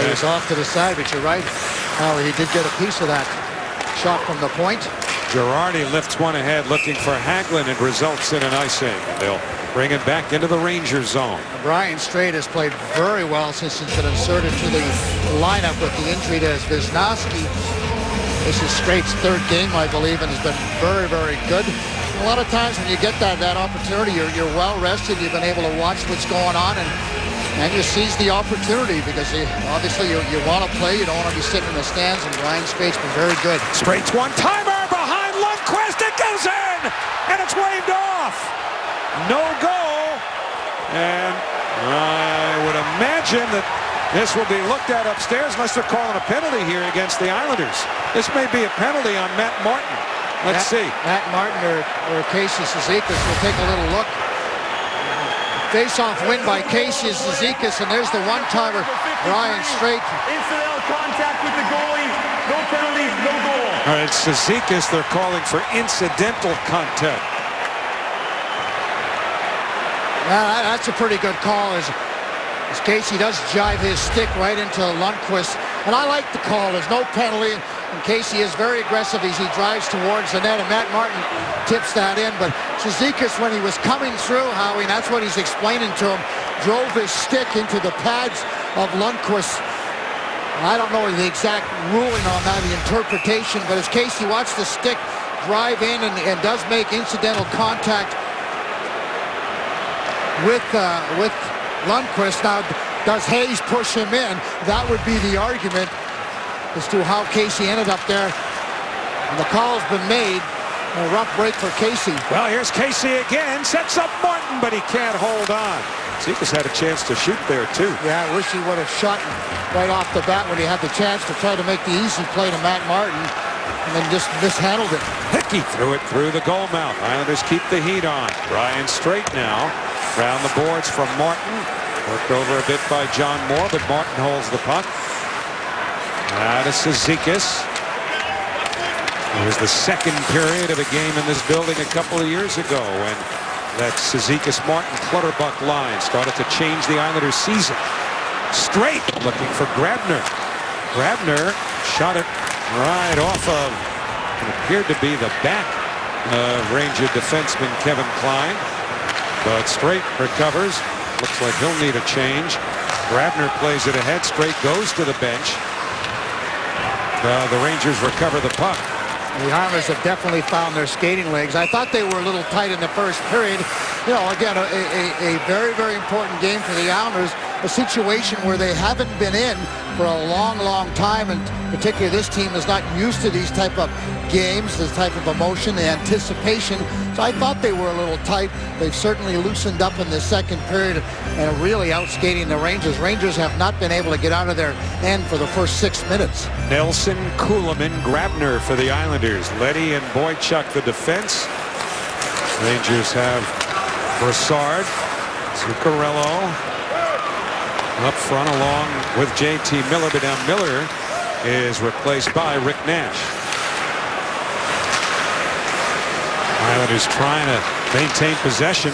He was off to the side, but you're right. Oh, he did get a piece of that shot from the point. Girardi lifts one ahead looking for Hagelin. It results in an icing. They'll bring it back into the Rangers zone. Brian Straight has played very well since he's been inserted to the lineup with the injury to Wisniewski. This is Straight's third game, I believe, and has been very, very good. A lot of times when you get that opportunity, you're well rested. You've been able to watch what's going on, and you seize the opportunity because obviously you want to play. You don't want to be sitting in the stands, and Brian Straight's been very good. Straight's one-timer behind Lundqvist. It goes in, and it's waved off. No goal, and I would imagine that this will be looked at upstairs unless they're calling a penalty here against the Islanders. This may be a penalty on Matt Martin. Let's see. Matt Martin or Casey Cizikas. We'll take a little look. Face-off win by Casey Cizikas, and there's the one-timer, Brian Straight. Incidental contact with the goalie. No penalties, no goal. All right, it's Cizikas. They're calling for incidental contact. That's a pretty good call as Casey does jive his stick right into Lundqvist. And I like the call. There's no penalty. And Casey is very aggressive as he drives towards the net. And Matt Martin tips that in. But Cizikas, when he was coming through, Howie, and that's what he's explaining to him, drove his stick into the pads of Lundqvist. I don't know the exact ruling on that, the interpretation. But as Casey watched the stick drive in and does make incidental contact with Lundqvist. Now, does Hayes push him in? That would be the argument as to how Casey ended up there. And the call's been made. A rough break for Casey. Well, here's Casey again. Sets up Martin, but he can't hold on. Cizikas had a chance to shoot there, too. Yeah, I wish he would have shot right off the bat when he had the chance to try to make the easy play to Matt Martin. And then just mishandled it. Hickey threw it through the goal mouth. Islanders keep the heat on. Brian Straight now. Round the boards from Martin. Worked over a bit by John Moore, but Martin holds the puck. Now to Cizikas. It was the second period of a game in this building a couple of years ago when that Cizikas-Martin Clutterbuck line started to change the Islanders' season. Straight looking for Grabner. Grabner shot it right off of what appeared to be the back of Ranger defenseman Kevin Klein. But Straight recovers. Looks like he'll need a change. Grabner plays it ahead. Straight goes to the bench. The Rangers recover the puck. The Islanders have definitely found their skating legs. I thought they were a little tight in the first period. You know, again, a very, very important game for the Islanders. A situation where they haven't been in for a long, long time, and particularly this team is not used to these type of games, this type of emotion, the anticipation. So I thought they were a little tight. They've certainly loosened up in the second period and are really outskating the Rangers. Rangers have not been able to get out of their end for the first 6 minutes. Nelson, Kuhlman, Grabner for the Islanders. Leddy and Boychuk the defense. Rangers have Brassard, Zuccarello up front along with J.T. Miller, but now Miller is replaced by Rick Nash. Islanders trying to maintain possession.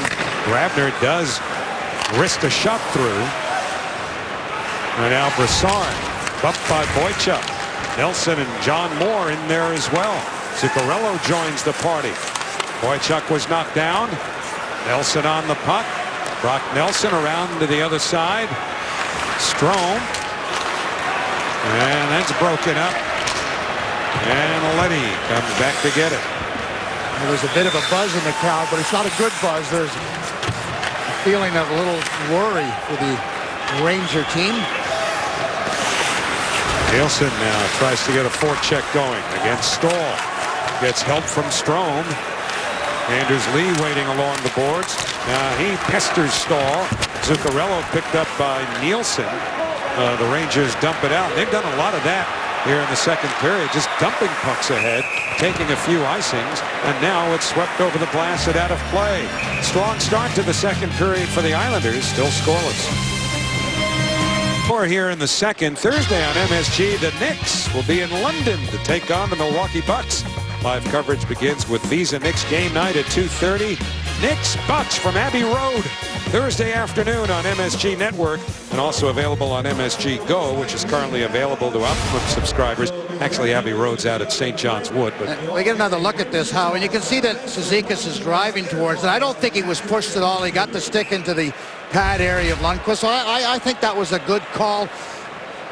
Grabner does wrist a shot through. And now Brassard bumped by Boychuk. Nelson and John Moore in there as well. Zuccarello joins the party. Boychuk was knocked down. Nelson on the puck. Brock Nelson around to the other side. Strome. And that's broken up. And Leddy comes back to get it. There was a bit of a buzz in the crowd, but it's not a good buzz. There's a feeling of a little worry for the Ranger team. Nielsen now tries to get a forecheck going against Stahl. Gets help from Strome. Anders Lee waiting along the boards. Now he pesters Stahl. Zuccarello picked up by Nielsen. The Rangers dump it out. They've done a lot of that here in the second period, just dumping pucks ahead, taking a few icings, and now it's swept over the glass and out of play. Strong start to the second period for the Islanders, still scoreless. Or here in the second, Thursday on MSG, the Knicks will be in London to take on the Milwaukee Bucks. Live coverage begins with Visa Knicks game night at 2:30. Knicks Bucks from Abbey Road, Thursday afternoon on MSG Network, and also available on MSG Go, which is currently available to Optimum subscribers. Actually, Abbey Road's out at St. John's Wood. But we get another look at this, Howe, and you can see that Cizikas is driving towards it. I don't think he was pushed at all. He got the stick into the pad area of Lundqvist. So I think that was a good call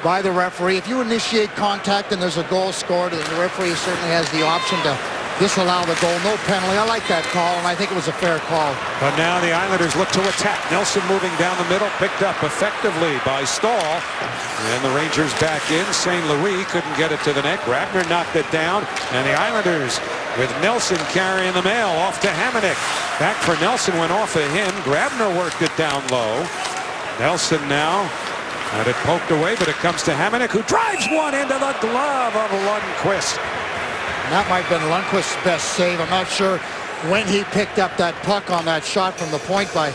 by the referee. If you initiate contact and there's a goal scored, the referee certainly has the option to disallow the goal. No penalty. I like that call, and I think it was a fair call. But now the Islanders look to attack. Nelson moving down the middle, picked up effectively by Stahl. And the Rangers back in. St. Louis couldn't get it to the net. Grabner knocked it down. And the Islanders, with Nelson carrying the mail, off to Hamonic. Back for Nelson, went off of him. Grabner worked it down low. Nelson now had it poked away, but it comes to Hamonic, who drives one into the glove of Lundqvist. That might have been Lundqvist's best save. I'm not sure when he picked up that puck on that shot from the point by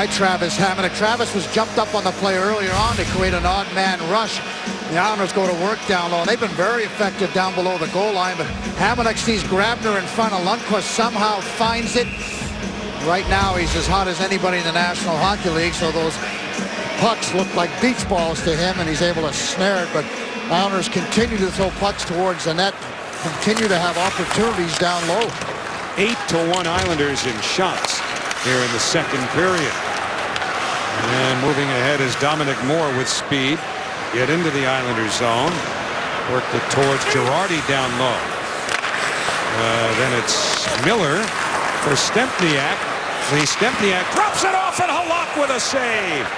Travis Hamonic. Travis was jumped up on the play earlier on to create an odd man rush. The Islanders go to work down low, and they've been very effective down below the goal line, but Hamonic sees Grabner in front of Lundqvist, somehow finds it. Right now he's as hot as anybody in the National Hockey League, so those pucks look like beach balls to him, and he's able to snare it. But Islanders continue to throw pucks towards the net, continue to have opportunities down low. 8-1 Islanders in shots here in the second period. And moving ahead is Dominic Moore with speed. Get into the Islanders zone. Worked it towards Girardi down low. Then it's Miller for Stempniak. Stempniak drops it off, and Halak with a save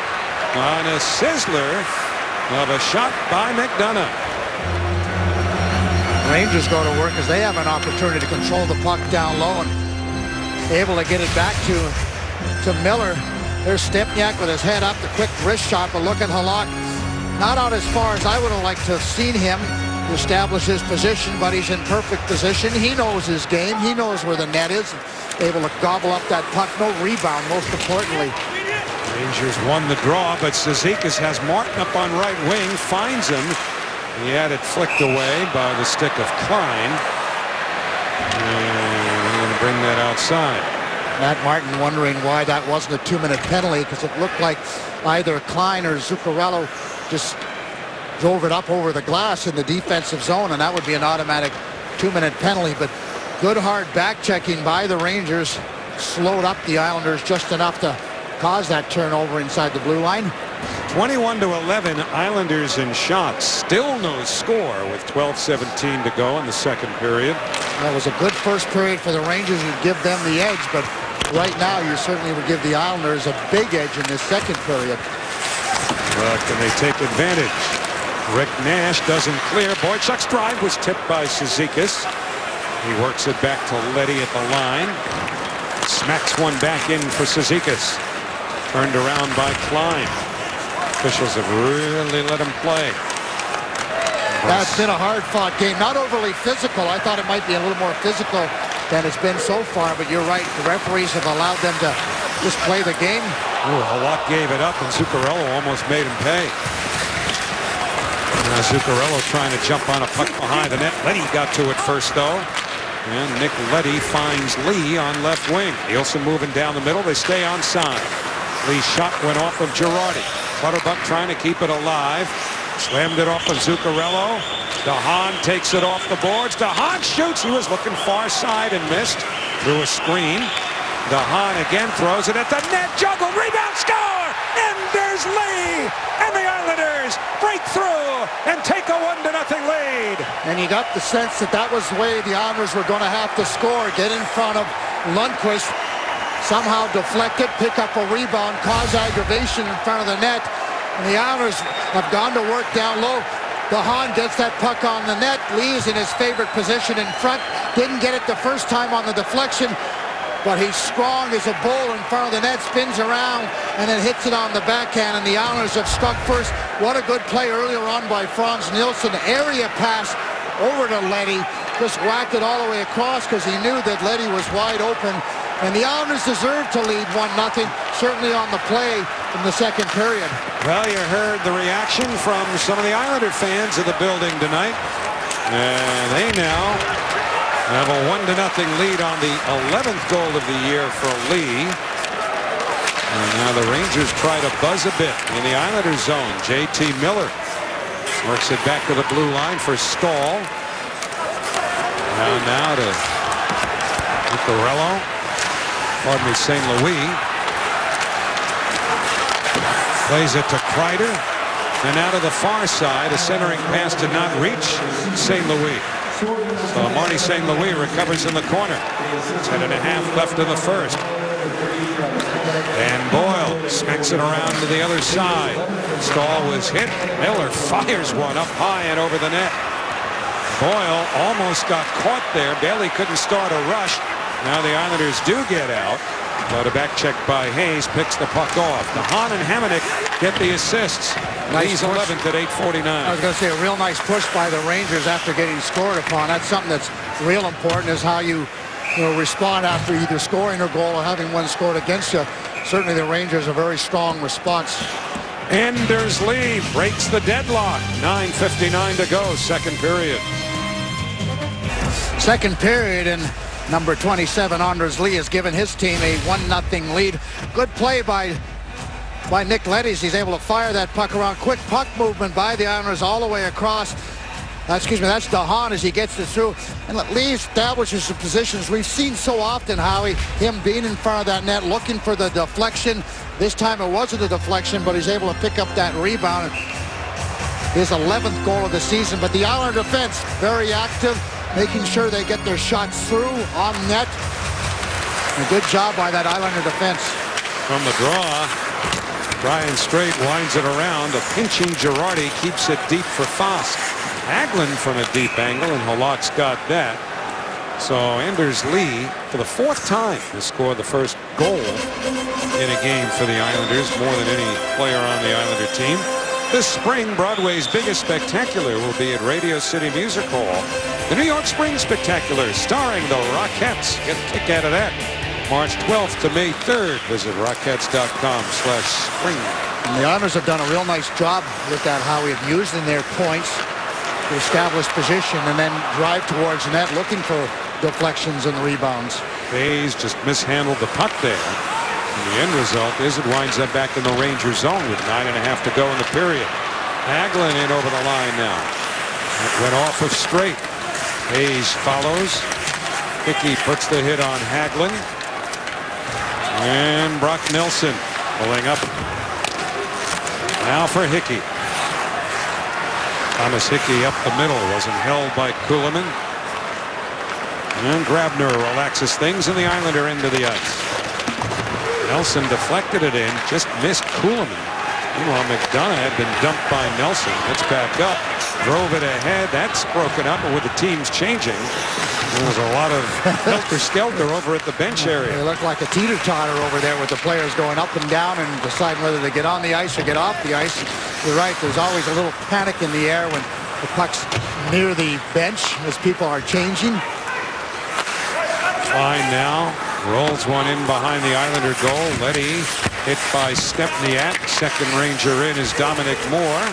on a sizzler of a shot by McDonough. Rangers go to work as they have an opportunity to control the puck down low and able to get it back to Miller. There's Stempniak with his head up, the quick wrist shot, but look at Halak. Not out as far as I would have liked to have seen him to establish his position, but he's in perfect position. He knows his game. He knows where the net is. Able to gobble up that puck. No rebound, most importantly. Rangers won the draw, but Cizikas has Martin up on right wing, finds him. He had it flicked away by the stick of Klein. And we're going to bring that outside. Matt Martin wondering why that wasn't a 2-minute penalty, because it looked like either Klein or Zuccarello just drove it up over the glass in the defensive zone, and that would be an automatic 2-minute penalty. But good hard back checking by the Rangers slowed up the Islanders just enough to cause that turnover inside the blue line. 21-11 Islanders in shots. Still no score with 12:17 to go in the second period. That was a good first period for the Rangers. You'd give them the edge, but right now you certainly would give the Islanders a big edge in this second period. Can they take advantage? Rick Nash doesn't clear. Boydchuk's drive was tipped by Cizikas. He works it back to Leddy at the line. Smacks one back in for Cizikas. Turned around by Klein. Officials have really let him play. That's been a hard-fought game. Not overly physical. I thought it might be a little more physical than it's been so far, but you're right. The referees have allowed them to just play the game. Halak gave it up, and Zuccarello almost made him pay. Now Zuccarello trying to jump on a puck behind the net. Leddy got to it first, though. And Nick Leddy finds Lee on left wing. Nielsen moving down the middle. They stay onside. Lee's shot went off of Girardi. Clutterbuck trying to keep it alive. Slammed it off of Zuccarello. DeHaan takes it off the boards. DeHaan shoots. He was looking far side and missed through a screen. DeHaan again throws it at the net. Juggle, rebound, score! And there's Lee! And the Islanders break through and take a 1-0 lead. And you got the sense that that was the way the Islanders were going to have to score. Get in front of Lundqvist. Somehow deflect it, pick up a rebound, cause aggravation in front of the net. And the Islanders have gone to work down low. DeHaan gets that puck on the net. Lee is in his favorite position in front. Didn't get it the first time on the deflection. but he's strong as a bull in front of the net, spins around, and then hits it on the backhand, and the Islanders have struck first. What a good play earlier on by Frans Nielsen. Area pass over to Leddy, just whacked it all the way across because he knew that Leddy was wide open. And the Islanders deserve to lead 1-0, certainly on the play in the second period. Well, you heard the reaction from some of the Islander fans of the building tonight. And they now have a 1-0 lead on the 11th goal of the year for Lee. And now the Rangers try to buzz a bit in the Islanders zone. J.T. Miller works it back to the blue line for Stahl. Now to Zuccarello. Pardon me, St. Louis. Plays it to Kreider. And out to the far side, a centering pass did not reach St. Louis. So Marty St. Louis recovers in the corner. 10.5 left in the first. And Boyle smacks it around to the other side. Stahl was hit. Miller fires one up high and over the net. Boyle almost got caught there. Bailey couldn't start a rush. Now the Islanders do get out, but a back check by Hayes picks the puck off. DeHaan and Hamonic get the assists. He's 11th at 8:49. I was going to say a real nice push by the Rangers after getting scored upon. That's something that's real important, is how you respond after either scoring a goal or having one scored against you. Certainly the Rangers a very strong response. Anders Lee breaks the deadlock. 9:59 to go, second period. Second period, and number 27, Anders Lee, has given his team a 1-0 lead. Good play by Nick Leddy. He's able to fire that puck around. Quick puck movement by the Islanders all the way across. That's DeHaan as he gets it through. And Lee establishes the positions. We've seen so often, Howie, him being in front of that net, looking for the deflection. This time it wasn't a deflection, but he's able to pick up that rebound. His 11th goal of the season. But the Islander defense, very active, making sure they get their shots through on net. A good job by that Islander defense. From the draw, Brian Straight winds it around. A pinching Girardi keeps it deep for Fosk. Hagelin from a deep angle, and Halak's got that. So Anders Lee, for the 4th time, has scored the first goal in a game for the Islanders, more than any player on the Islander team. This spring, Broadway's biggest spectacular will be at Radio City Music Hall. The New York Spring Spectacular, starring the Rockettes. Get a kick out of that. March 12th to May 3rd. Visit Rockettes.com/spring. And the Islanders have done a real nice job with that, how we have used in their points to establish position and then drive towards the net, looking for deflections and rebounds. Hayes just mishandled the puck there. And the end result is it winds up back in the Ranger zone with 9.5 to go in the period. Hagelin in over the line now. That went off of Straight. Hayes follows. Hickey puts the hit on Hagelin. And Brock Nelson pulling up. Now for Hickey. Thomas Hickey up the middle. Wasn't held by Kuhlman. And Grabner relaxes things, and the Islander into the ice. Nelson deflected it in, just missed Kuhlman. Meanwhile, McDonough had been dumped by Nelson. It's back up, drove it ahead. That's broken up, and with the teams changing, there was a lot of helter-skelter over at the bench area. They look like a teeter-totter over there with the players going up and down and deciding whether to get on the ice or get off the ice. You're right, there's always a little panic in the air when the puck's near the bench as people are changing. Fine now. Rolls one in behind the Islander goal. Leddy hit by Stepniak. Second Ranger in is Dominic Moore.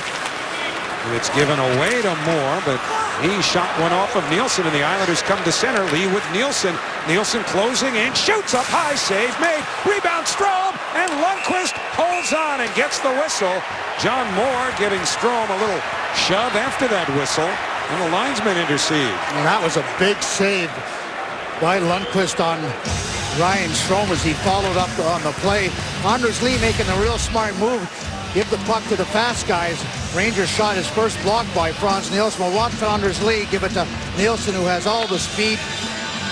It's given away to Moore, but he shot one off of Nielsen, and the Islanders come to center. Lee with Nielsen. Nielsen closing and shoots up high. Save made. Rebound Strome, and Lundqvist holds on and gets the whistle. John Moore giving Strome a little shove after that whistle, and the linesman intercedes. And that was a big save by Lundqvist on Ryan Strome as he followed up on the play. Anders Lee making a real smart move. Give the puck to the fast guys. Rangers shot his first block by Frans Nielsen. We'll watch Anders Lee give it to Nielsen, who has all the speed.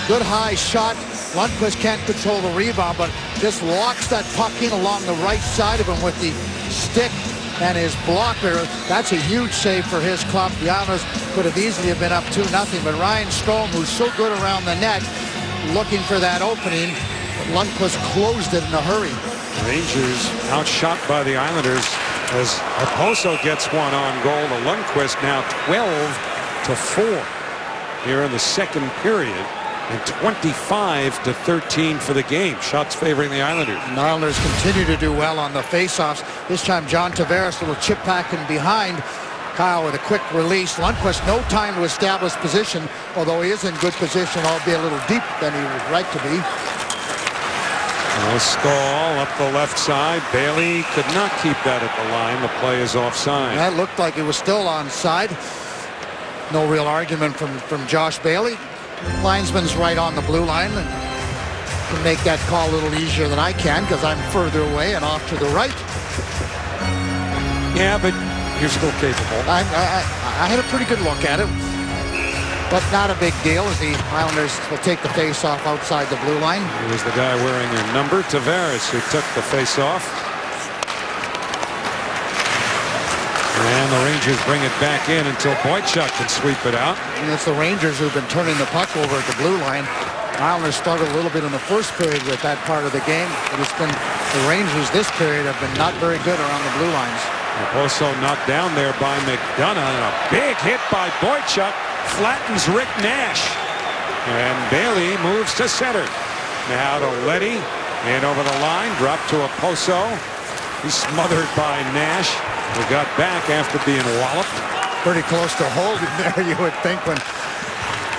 Good high shot. Lundqvist can't control the rebound, but just locks that puck in along the right side of him with the stick and his blocker. That's a huge save for his club. The Islanders could have easily have been up 2-0, but Ryan Strome, who's so good around the net, looking for that opening. Lundqvist closed it in a hurry. Rangers outshot by the Islanders as Okposo gets one on goal to Lundqvist, now 12-4 here in the second period, and 25-13 for the game. Shots favoring the Islanders. And the Islanders continue to do well on the faceoffs. This time John Tavares, little chip back and behind. Kyle with a quick release. Lundqvist no time to establish position, although he is in good position, albeit a little deep than he would like to be. Stahl up the left side. Bailey could not keep that at the line. The play is offside. That looked like it was still onside. No real argument from Josh Bailey. Linesman's right on the blue line and can make that call a little easier than I can because I'm further away and off to the right. Yeah, but you're still capable. I had a pretty good look at it, but not a big deal as the Islanders will take the face-off outside the blue line. It was the guy wearing your number, Tavares, who took the face-off. And the Rangers bring it back in until Boychuk can sweep it out. And it's the Rangers who've been turning the puck over at the blue line. Islanders struggled a little bit in the first period with that part of the game, but it's been the Rangers this period have been not very good around the blue lines. Also knocked down there by McDonough, and a big hit by Boychuk flattens Rick Nash. And Bailey moves to center. Now to Leddy, and over the line, dropped to Okposo. He's smothered by Nash, who got back after being walloped. Pretty close to holding there, you would think, when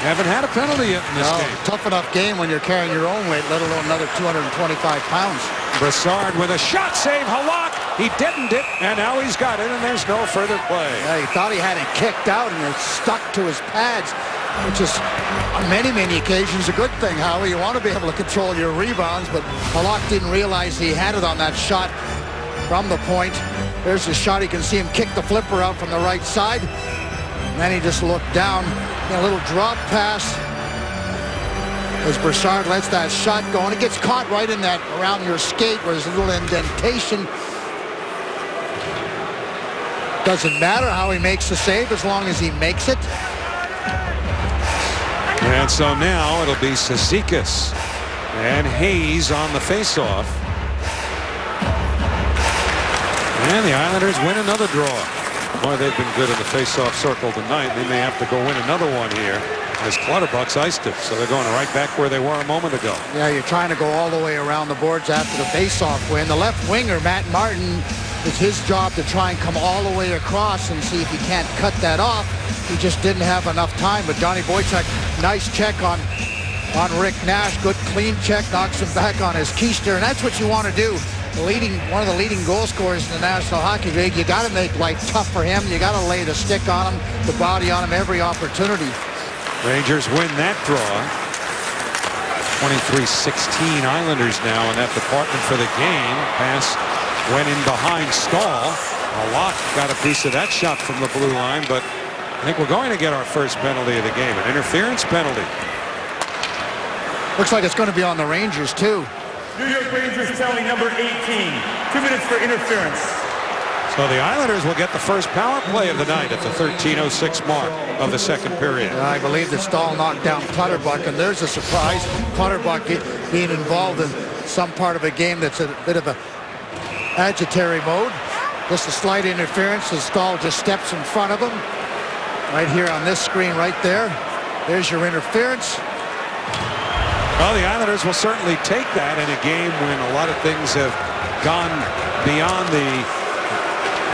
Haven't had a penalty yet in this game. Tough enough game when you're carrying your own weight, let alone another 225 pounds. Brassard with a shot save. Halak, he didn't it, and now he's got it, and there's no further play. Yeah, he thought he had it kicked out, and it stuck to his pads, which is on many occasions a good thing, Howie. You want to be able to control your rebounds, but Halak didn't realize he had it on that shot from the point. There's the shot. You can see him kick the flipper out from the right side. And then he just looked down. A little drop pass as Brassard lets that shot go, and it gets caught right in that around your skate where there's a little indentation. Doesn't matter how he makes the save as long as he makes it. And so now it'll be Cizikas and Hayes on the faceoff. And the Islanders win another draw. Boy, they've been good in the face-off circle tonight. They may have to go win another one here as Clutterbuck's iced it. So they're going right back where they were a moment ago. Yeah, you're trying to go all the way around the boards after the face-off win. The left winger, Matt Martin, it's his job to try and come all the way across and see if he can't cut that off. He just didn't have enough time. But Johnny Boychuk, nice check on Rick Nash. Good clean check, knocks him back on his keister. And that's what you want to do. One of the leading goal scorers in the National Hockey League. You got to make life tough for him. You got to lay the stick on him, the body on him every opportunity. Rangers win that draw. 23-16 Islanders now in that department for the game. Pass went in behind Stahl. Halak got a piece of that shot from the blue line, but I think we're going to get our first penalty of the game, an interference penalty. Looks like it's going to be on the Rangers too. New York Rangers penalty number 18. 2 minutes for interference. So the Islanders will get the first power play of the night at the 13:06 mark of the second period. I believe that Stahl knocked down Clutterbuck, and there's a surprise. Clutterbuck being involved in some part of a game that's a bit of a agitatory mode. Just a slight interference as Stahl just steps in front of him. Right here on this screen right there. There's your interference. Well, the Islanders will certainly take that in a game when a lot of things have gone beyond the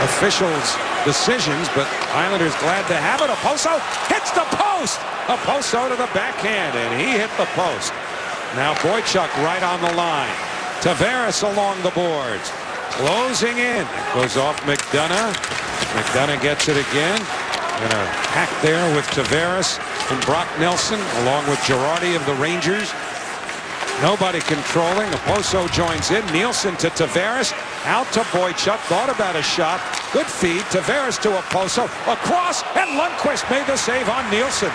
officials' decisions, but Islanders glad to have it. Okposo hits the post. Okposo to the backhand, and he hit the post. Now Boychuk right on the line. Tavares along the boards. Closing in. It goes off McDonough. McDonough gets it again. Gonna hack there with Tavares and Brock Nelson, along with Girardi of the Rangers. Nobody controlling. Okposo joins in. Nielsen to Tavares. Out to Boychuk. Thought about a shot. Good feed. Tavares to Okposo. Across, and Lundqvist made the save on Nielsen.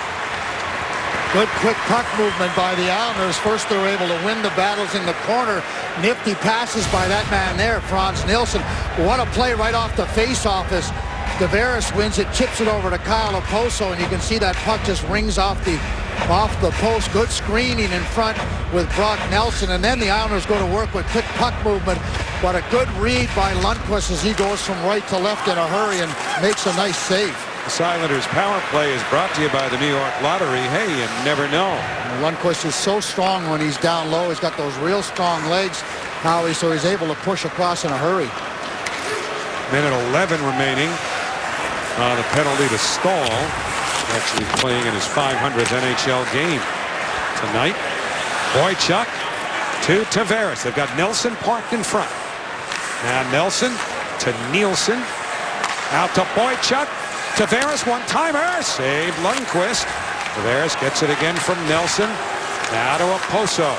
Good quick puck movement by the Islanders. First they were able to win the battles in the corner. Nifty passes by that man there, Frans Nielsen. What a play right off the face-off as Tavares wins it, chips it over to Kyle Okposo, and you can see that puck just rings off the off the post. Good screening in front with Brock Nelson. And then the Islanders go to work with quick puck movement. But a good read by Lundqvist as he goes from right to left in a hurry and makes a nice save. This Islanders power play is brought to you by the New York Lottery. Hey, you never know. And Lundqvist is so strong when he's down low. He's got those real strong legs, Howie, so he's able to push across in a hurry. Minute 11 remaining on a penalty to Stahl. Actually playing in his 500th NHL game tonight. Boychuk to Tavares. They've got Nelson parked in front. Now Nelson to Nielsen. Out to Boychuk. Tavares, one-timer. Saved Lundqvist. Tavares gets it again from Nelson. Now to Oposo.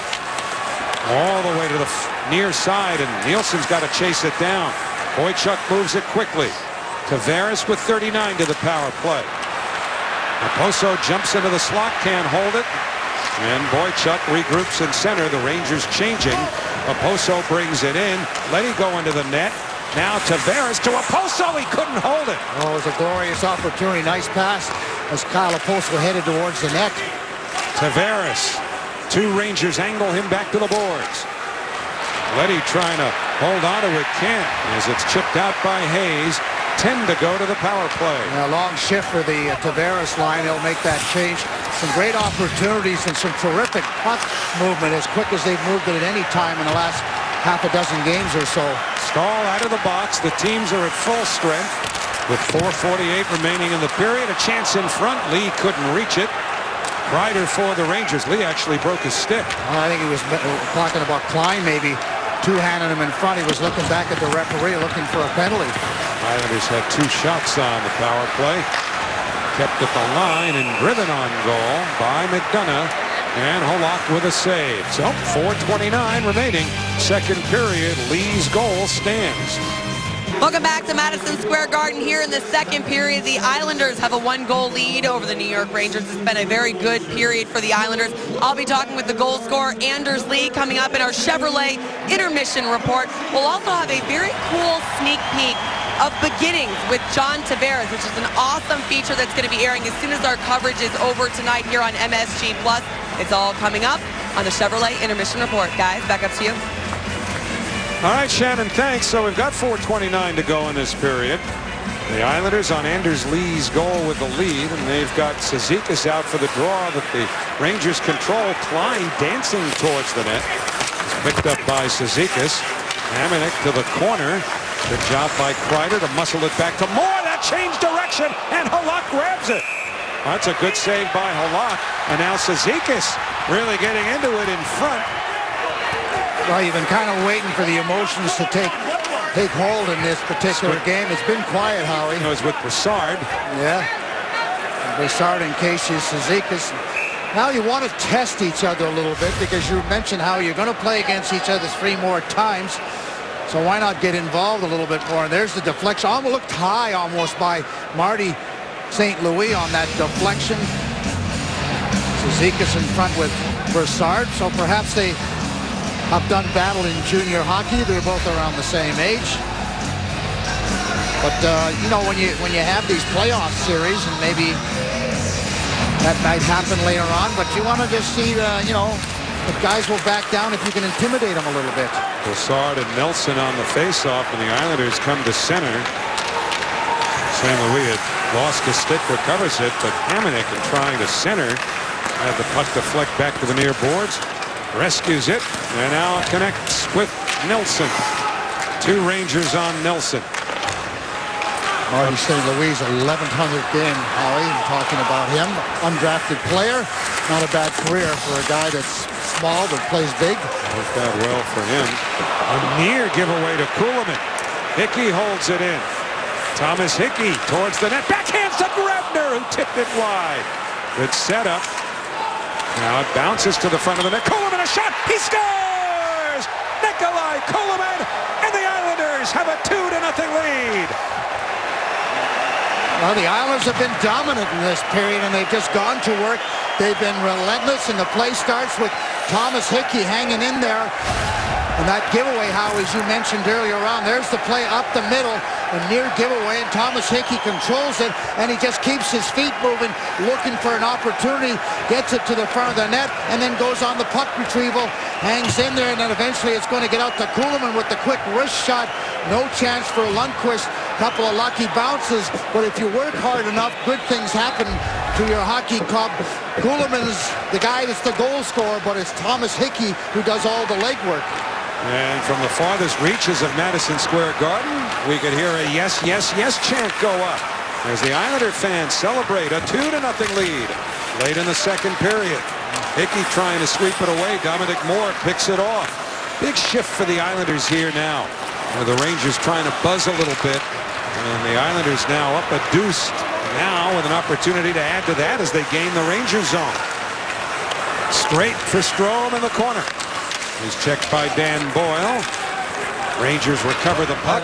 All the way to the near side, and Nielsen's got to chase it down. Boychuk moves it quickly. Tavares with 39 to the power play. Oposo jumps into the slot, can't hold it. And Boychuk regroups in center. The Rangers changing. Oposo brings it in. Let it go into the net. Now Tavares to Oposo. He couldn't hold it. Oh, it was a glorious opportunity. Nice pass as Kyle Oposo headed towards the net. Tavares. Two Rangers angle him back to the boards. Leddy trying to hold on to it, can't, as it's chipped out by Hayes. 10 to go to the power play. A long shift for the Tavares line. They'll make that change. Some great opportunities and some terrific puck movement as quick as they've moved it at any time in the last half a dozen games or so. Stahl out of the box. The teams are at full strength with 4:48 remaining in the period. A chance in front. Lee couldn't reach it. Kreider for the Rangers. Lee actually broke his stick. I think he was talking about Klein maybe two-handing him in front. He was looking back at the referee looking for a penalty. Islanders had two shots on the power play. Kept at the line and driven on goal by McDonough. And Halak with a save. So 4:29 remaining. Second period. Lee's goal stands. Welcome back to Madison Square Garden. Here in the second period, the Islanders have a one-goal lead over the New York Rangers. It's been a very good period for the Islanders. I'll be talking with the goal scorer, Anders Lee, coming up in our Chevrolet intermission report. We'll also have a very cool sneak peek of beginnings with John Tavares, which is an awesome feature that's going to be airing as soon as our coverage is over tonight here on MSG+. It's all coming up on the Chevrolet intermission report. Guys, back up to you. All right, Shannon, thanks. So we've got 4:29 to go in this period. The Islanders on Anders Lee's goal with the lead, and they've got Cizikas out for the draw that the Rangers control. Klein dancing towards the net. It's picked up by Cizikas. Hamonic to the corner. Good job by Kreider to muscle it back to Moore. That changed direction, and Halak grabs it. That's a good save by Halak. And now Cizikas really getting into it in front. Well, you've been kind of waiting for the emotions to take hold in this particular game. It's been quiet, Howie. It was with Brassard. Yeah. Brassard and Casey Cizikas. Now you want to test each other a little bit because you mentioned how you're going to play against each other 3 more times. So why not get involved a little bit more? And there's the deflection. Almost looked high almost by Marty St. Louis on that deflection. Cizikas in front with Brassard. So perhaps they have done battle in junior hockey. They're both around the same age. But you know, when you have these playoff series, and maybe that might happen later on, but you want to just see you know, if guys will back down if you can intimidate them a little bit. Brassard and Nelson on the faceoff, and the Islanders come to center. St. Louis had lost his stick, recovers it, but Hamonic trying to center, had the puck deflect back to the near boards. Rescues it, and now connects with Nelson. 2 Rangers on Nelson. Marty St. Louis, 1100th game, Howie, talking about him. Undrafted player, not a bad career for a guy that's small but plays big. Worked out well for him. A near giveaway to Kuhlman. Hickey holds it in. Thomas Hickey towards the net. Backhands to Grabner, who tipped it wide. Good setup. Now it bounces to the front of the net. Kuhlman, a shot. He scores! Nikolai Kuhlman, and the Islanders have a 2-0 lead. Well, the Islanders have been dominant in this period, and they've just gone to work. They've been relentless, and the play starts with Thomas Hickey hanging in there. And that giveaway, Howie, as you mentioned earlier on, there's the play up the middle, a near giveaway, and Thomas Hickey controls it, and he just keeps his feet moving, looking for an opportunity, gets it to the front of the net, and then goes on the puck retrieval, hangs in there, and then eventually it's going to get out to Kuhlman with the quick wrist shot. No chance for Lundqvist. Couple of lucky bounces, but if you work hard enough, good things happen to your hockey club. Kuhlman's the guy that's the goal scorer, but it's Thomas Hickey who does all the legwork. And from the farthest reaches of Madison Square Garden, we could hear a yes, yes, yes chant go up as the Islander fans celebrate a 2-0 lead late in the second period. Hickey trying to sweep it away. Dominic Moore picks it off. Big shift for the Islanders here now. The Rangers trying to buzz a little bit, and the Islanders now up a deuce. Now with an opportunity to add to that as they gain the Ranger zone. Straight for Strome in the corner. He's checked by Dan Boyle. Rangers recover the puck.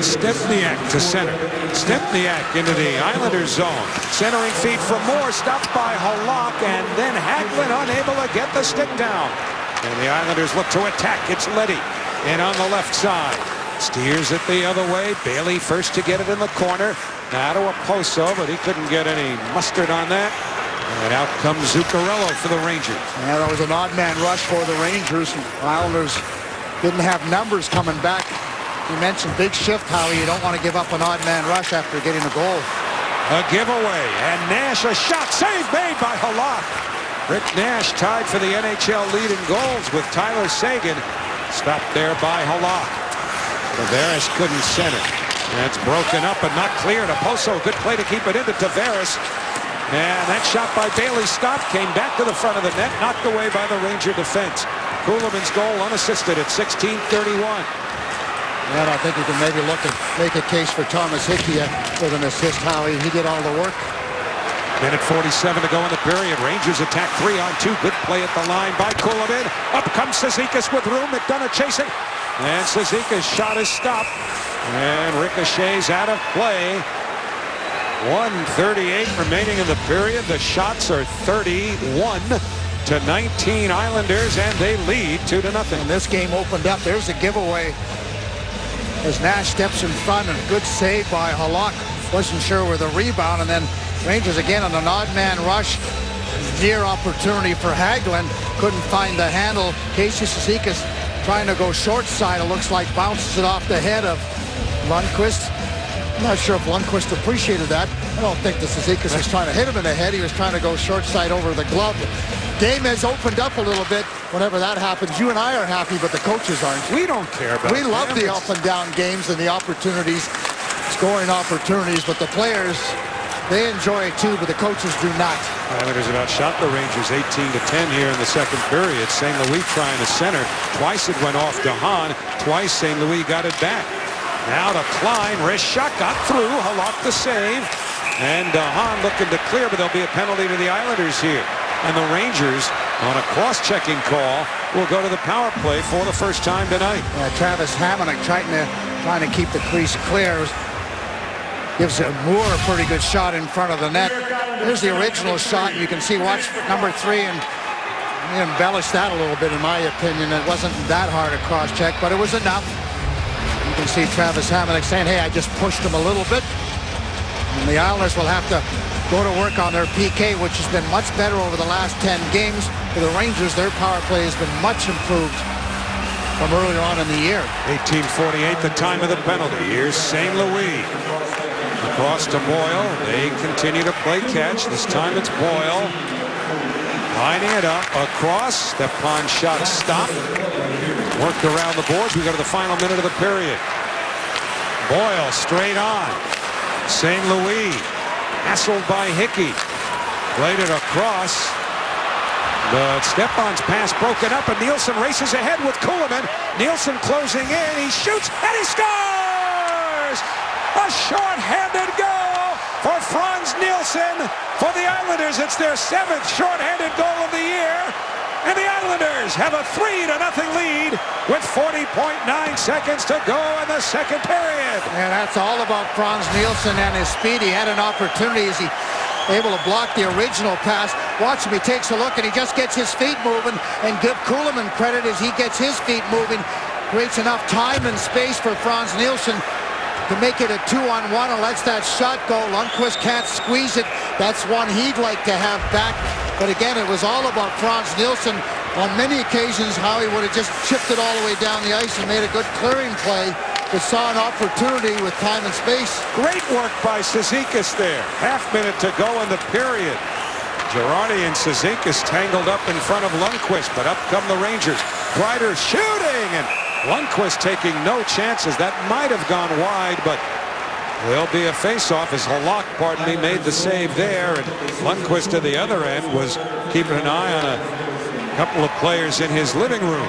Stepniak to center. Stepniak into the Islanders zone. Centering feed from Moore, stopped by Halak, and then Hagelin unable to get the stick down. And the Islanders look to attack. It's Leddy. And on the left side, steers it the other way. Bailey first to get it in the corner. Now to Okposo, but he couldn't get any mustard on that. And out comes Zuccarello for the Rangers. Yeah, that was an odd man rush for the Rangers. Islanders didn't have numbers coming back. You mentioned big shift, Howie. You don't want to give up an odd man rush after getting a goal. A giveaway, and Nash a shot. Save made by Halak. Rick Nash tied for the NHL lead in goals with Tyler Seguin. Stopped there by Halak. Tavares couldn't center. That's broken up but not cleared. Okposo, good play to keep it into Tavares. And that shot by Bailey stopped, came back to the front of the net, knocked away by the Ranger defense. Kuhlman's goal unassisted at 16:31. Yeah, I think you can maybe look and make a case for Thomas Hickey with an assist, Howie. He did all the work. Minute 47 to go in the period. Rangers attack 3-on-2. Good play at the line by Kuhlman. Up comes Cizikas with room. McDonough chasing. And Cizikas' shot is stopped. And ricochets out of play. 1:38 remaining in the period. The shots are 31-19 Islanders, and they lead 2-0. And this game opened up. There's a giveaway as Nash steps in front, and good save by Halak. Wasn't sure where the rebound, and then Rangers again on an odd man rush. Near opportunity for Hagelin. Couldn't find the handle. Casey Cizikas trying to go short side. It looks like bounces it off the head of Lundqvist. I'm not sure if Lundqvist appreciated that. I don't think the Cizikas was trying to hit him in the head. He was trying to go short side over the glove. Game has opened up a little bit. Whenever that happens, you and I are happy, but the coaches aren't. We don't care about it. We love the up and down games and the opportunities, scoring opportunities, but the players, they enjoy it too, but the coaches do not. Islanders have outshot the Rangers 18-10 here in the second period. St. Louis trying to center. Twice it went off to Hahn. Twice St. Louis got it back. Now to Klein. Wrist shot got through. Halak the save. And Hahn looking to clear, but there'll be a penalty to the Islanders here. And the Rangers, on a cross-checking call, will go to the power play for the first time tonight. Travis Hamonic trying to keep the crease clear. Gives Moore a pretty good shot in front of the net. Here's the original shot. You can see, watch number 3, and he embellished that a little bit, in my opinion. It wasn't that hard a cross-check, but it was enough. You can see Travis Hamonic saying, hey, I just pushed him a little bit. And the Islanders will have to go to work on their PK, which has been much better over the last 10 games. For the Rangers, their power play has been much improved from earlier on in the year. 18:48, the time of the penalty. Here's St. Louis. Across to Boyle. They continue to play catch. This time it's Boyle. Lining it up. Across. Stepan shot stopped. Worked around the boards. We go to the final minute of the period. Boyle straight on. St. Louis. Hassled by Hickey. Played it across. But Stepan's pass broken up, and Nielsen races ahead with Kuhlman. Nielsen closing in. He shoots, and he scores! A short-handed goal for Franz Nielsen. For the Islanders, it's their 7th short-handed goal of the year. And the Islanders have a 3-0 lead with 40.9 seconds to go in the second period. And that's all about Franz Nielsen and his speed. He had an opportunity as he able to block the original pass. Watch him. He takes a look, and he just gets his feet moving. And give Kuhlman credit as he gets his feet moving. Creates enough time and space for Frans Nielsen to make it a 2-on-1 and lets that shot go. Lundqvist can't squeeze it. That's one he'd like to have back. But again, it was all about Frans Nielsen. On many occasions, Howie would have just chipped it all the way down the ice and made a good clearing play, but saw an opportunity with time and space. Great work by Cizikas there. Half minute to go in the period. Girardi and Cizikas tangled up in front of Lundqvist, but up come the Rangers. Kreider shooting, and Lundqvist taking no chances. That might have gone wide, but there'll be a face-off as Halak, made the save there. And Lundqvist to the other end was keeping an eye on a couple of players in his living room.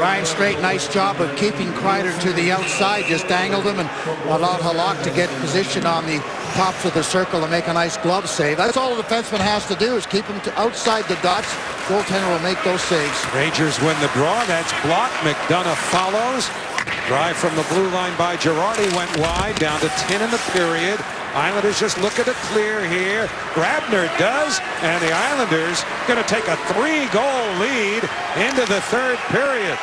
Ryan Straight, nice job of keeping Kreider to the outside. Just angled him and allowed Halak to get position on the tops of the circle and make a nice glove save. That's all the defenseman has to do, is keep him to outside the dots. Goaltender will make those saves. Rangers win the draw. That's blocked. McDonough follows. Drive from the blue line by Girardi went wide, down to 10 in the period. Islanders just looking to clear here. Grabner does, and the Islanders going to take a 3-goal lead into the third period.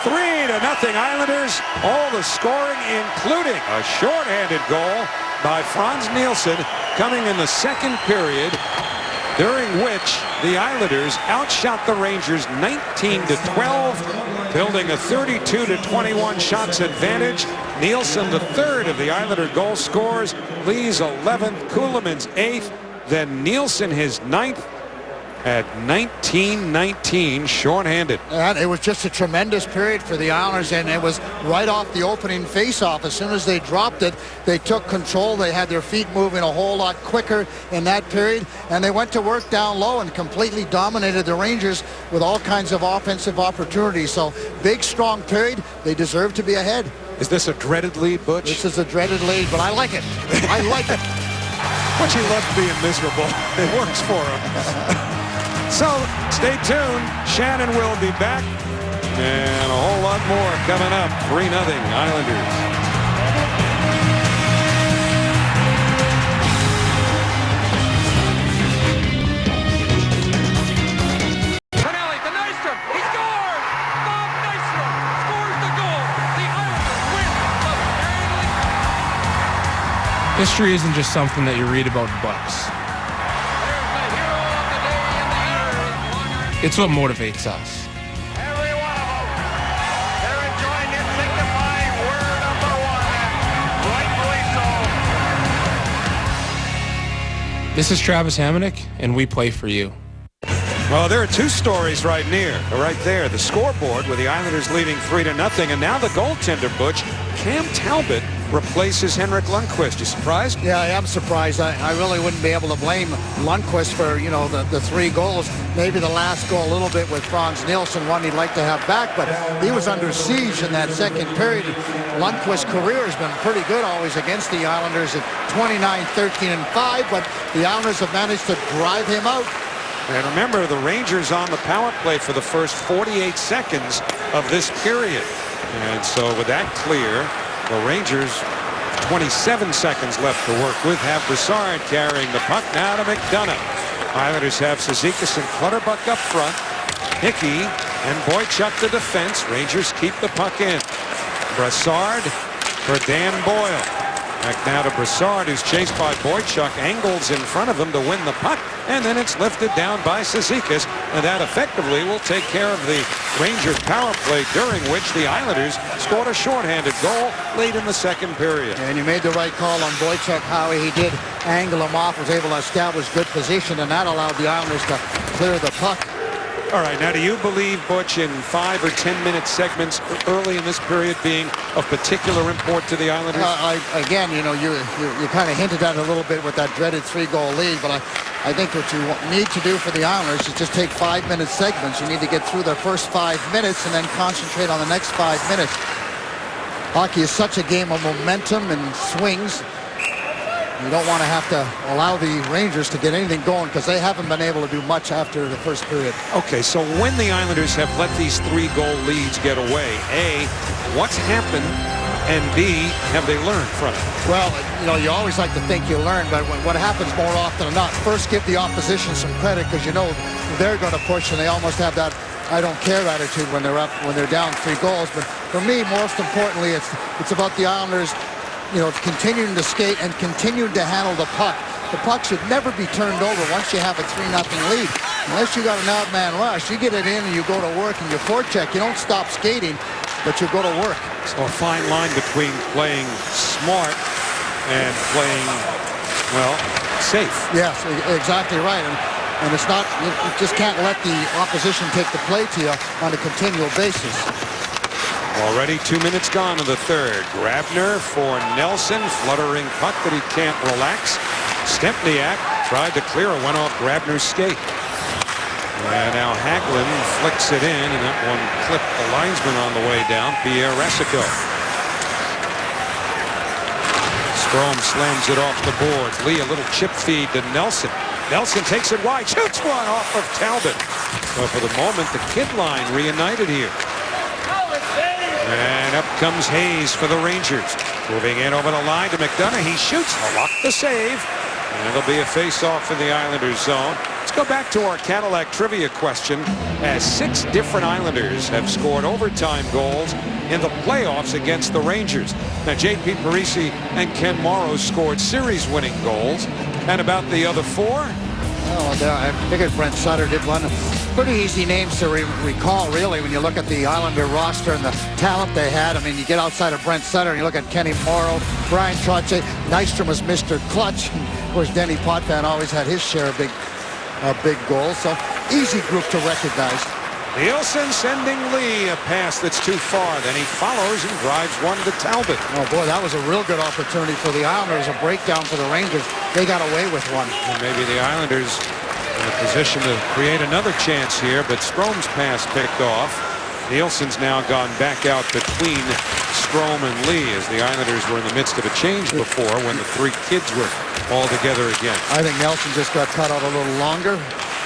3-0 Islanders. All the scoring, including a shorthanded goal by Frans Nielsen, coming in the second period, during which the Islanders outshot the Rangers 19-12, building a 32-21 shots advantage. Nielsen, the third of the Islander goal scorers, Lee's 11th, Kuhlman's 8th, then Nielsen his 9th at 19-19, shorthanded. And it was just a tremendous period for the Islanders, and it was right off the opening face-off. As soon as they dropped it, they took control. They had their feet moving a whole lot quicker in that period, and they went to work down low and completely dominated the Rangers with all kinds of offensive opportunities. So big, strong period. They deserve to be ahead. Is this a dreaded lead, Butch? This is a dreaded lead, but I like it. I like it. Butch, he loves being miserable. It works for him. So, stay tuned. Shannon will be back. And a whole lot more coming up. 3-0 Islanders. History isn't just something that you read about in books. It's what motivates us. Every one of them. They're enjoying it, signifying we're number one. Rightfully so. This is Travis Hamonic, and we play for you. Well, there are two stories right there. The scoreboard with the Islanders leading 3-0, and now the goaltender, Butch. Cam Talbot replaces Henrik Lundqvist. You surprised? Yeah, I am surprised. I really wouldn't be able to blame Lundqvist for, the 3 goals. Maybe the last goal a little bit with Frans Nielsen, one he'd like to have back, but he was under siege in that second period. Lundqvist's career has been pretty good always against the Islanders at 29-13-5, but the Islanders have managed to drive him out. And remember, the Rangers on the power play for the first 48 seconds of this period. And so with that clear, the Rangers, 27 seconds left to work with, have Brassard carrying the puck now to McDonough. Islanders have Cizikas and Clutterbuck up front. Hickey and Boychuk the defense. Rangers keep the puck in. Brassard for Dan Boyle. Back now to Brassard, who's chased by Boychuk, angles in front of him to win the puck, and then it's lifted down by Cizikas, and that effectively will take care of the Rangers power play, during which the Islanders scored a shorthanded goal late in the second period. And you made the right call on Boychuk, Howie. He did angle him off, was able to establish good position, and that allowed the Islanders to clear the puck. All right, now do you believe, Butch, in 5 or 10 minute segments early in this period being of particular import to the Islanders? Again, you kind of hinted at it a little bit with that dreaded 3-goal lead, but I think what you need to do for the Islanders is just take 5-minute segments. You need to get through the first 5 minutes and then concentrate on the next 5 minutes. Hockey is such a game of momentum and swings. You don't want to have to allow the Rangers to get anything going, because they haven't been able to do much after the first period. Okay, so when the Islanders have let these 3-goal leads get away, A, what's happened And B, have they learned from it? Well, you know, you always like to think you learn, but what happens more often than not, first give the opposition some credit because you know they're going to push and they almost have that I don't care attitude when they're down 3 goals. But for me, most importantly, it's about the Islanders, you know, continuing to skate and continuing to handle the puck. The puck should never be turned over once you have a 3-0 lead. Unless you got an out-man rush, you get it in and you go to work and you forecheck. You don't stop skating, but you go to work. So a fine line between playing smart and playing, well, safe. Yes, exactly right. And it's not, you just can't let the opposition take the play to you on a continual basis. Already 2 minutes gone in the third. Grabner for Nelson, fluttering puck that he can't relax. Stempniak tried to clear it, went off Grabner's skate. And now Hagelin flicks it in, and that one clipped the linesman on the way down, Pierre Resico. Strome slams it off the boards. Lee, a little chip feed to Nelson. Nelson takes it wide, shoots one off of Talbot. So for the moment, the kid line reunited here. And up comes Hayes for the Rangers. Moving in over the line to McDonough. He shoots, Halak the save. And it'll be a face-off in the Islanders zone. Let's go back to our Cadillac trivia question, as 6 different Islanders have scored overtime goals in the playoffs against the Rangers. Now, J.P. Parisi and Ken Morrow scored series-winning goals. And about the other 4? Oh, I figured Brent Sutter did one. Pretty easy names to recall, really, when you look at the Islander roster and the talent they had. I mean, you get outside of Brent Sutter and you look at Kenny Morrow, Brian Trottier. Nystrom was Mr. Clutch. Of course, Denny Potvin always had his share of big goals. So easy group to recognize. Nielsen sending Lee a pass that's too far. Then he follows and drives one to Talbot. Oh, boy, that was a real good opportunity for the Islanders. A breakdown for the Rangers. They got away with one. And maybe the Islanders in a position to create another chance here, but Strome's pass picked off. Nielsen's now gone back out between Strome and Lee as the Islanders were in the midst of a change before when the 3 kids were all together again. I think Nelson just got cut out a little longer.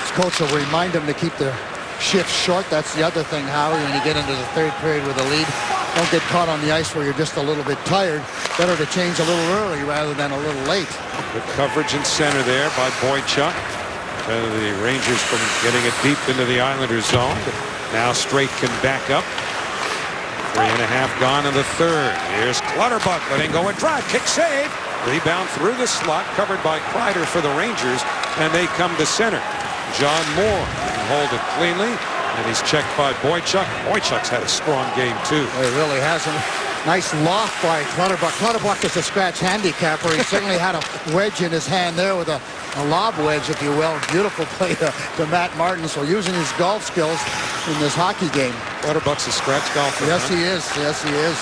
His coach will remind him to keep the shift short. That's the other thing, Howie, when you get into the third period with a lead. Don't get caught on the ice where you're just a little bit tired. Better to change a little early rather than a little late. Good coverage in center there by Boychuk. The Rangers from getting it deep into the Islanders zone. Now Straight can back up. 3.5 gone in the third. Here's Clutterbuck letting go a drive. Kick save. Rebound through the slot, covered by Kreider for the Rangers, and they come to center. John Moore can hold it cleanly, and he's checked by Boychuk. Boychuk's had a strong game, too. He really hasn't. Nice loft by Clutterbuck. Clutterbuck is a scratch handicapper. He certainly had a wedge in his hand there with a lob wedge, if you will. Beautiful play to Matt Martin. So using his golf skills in this hockey game. Clutterbuck's a scratch golfer. Yes, he is. Yes, he is.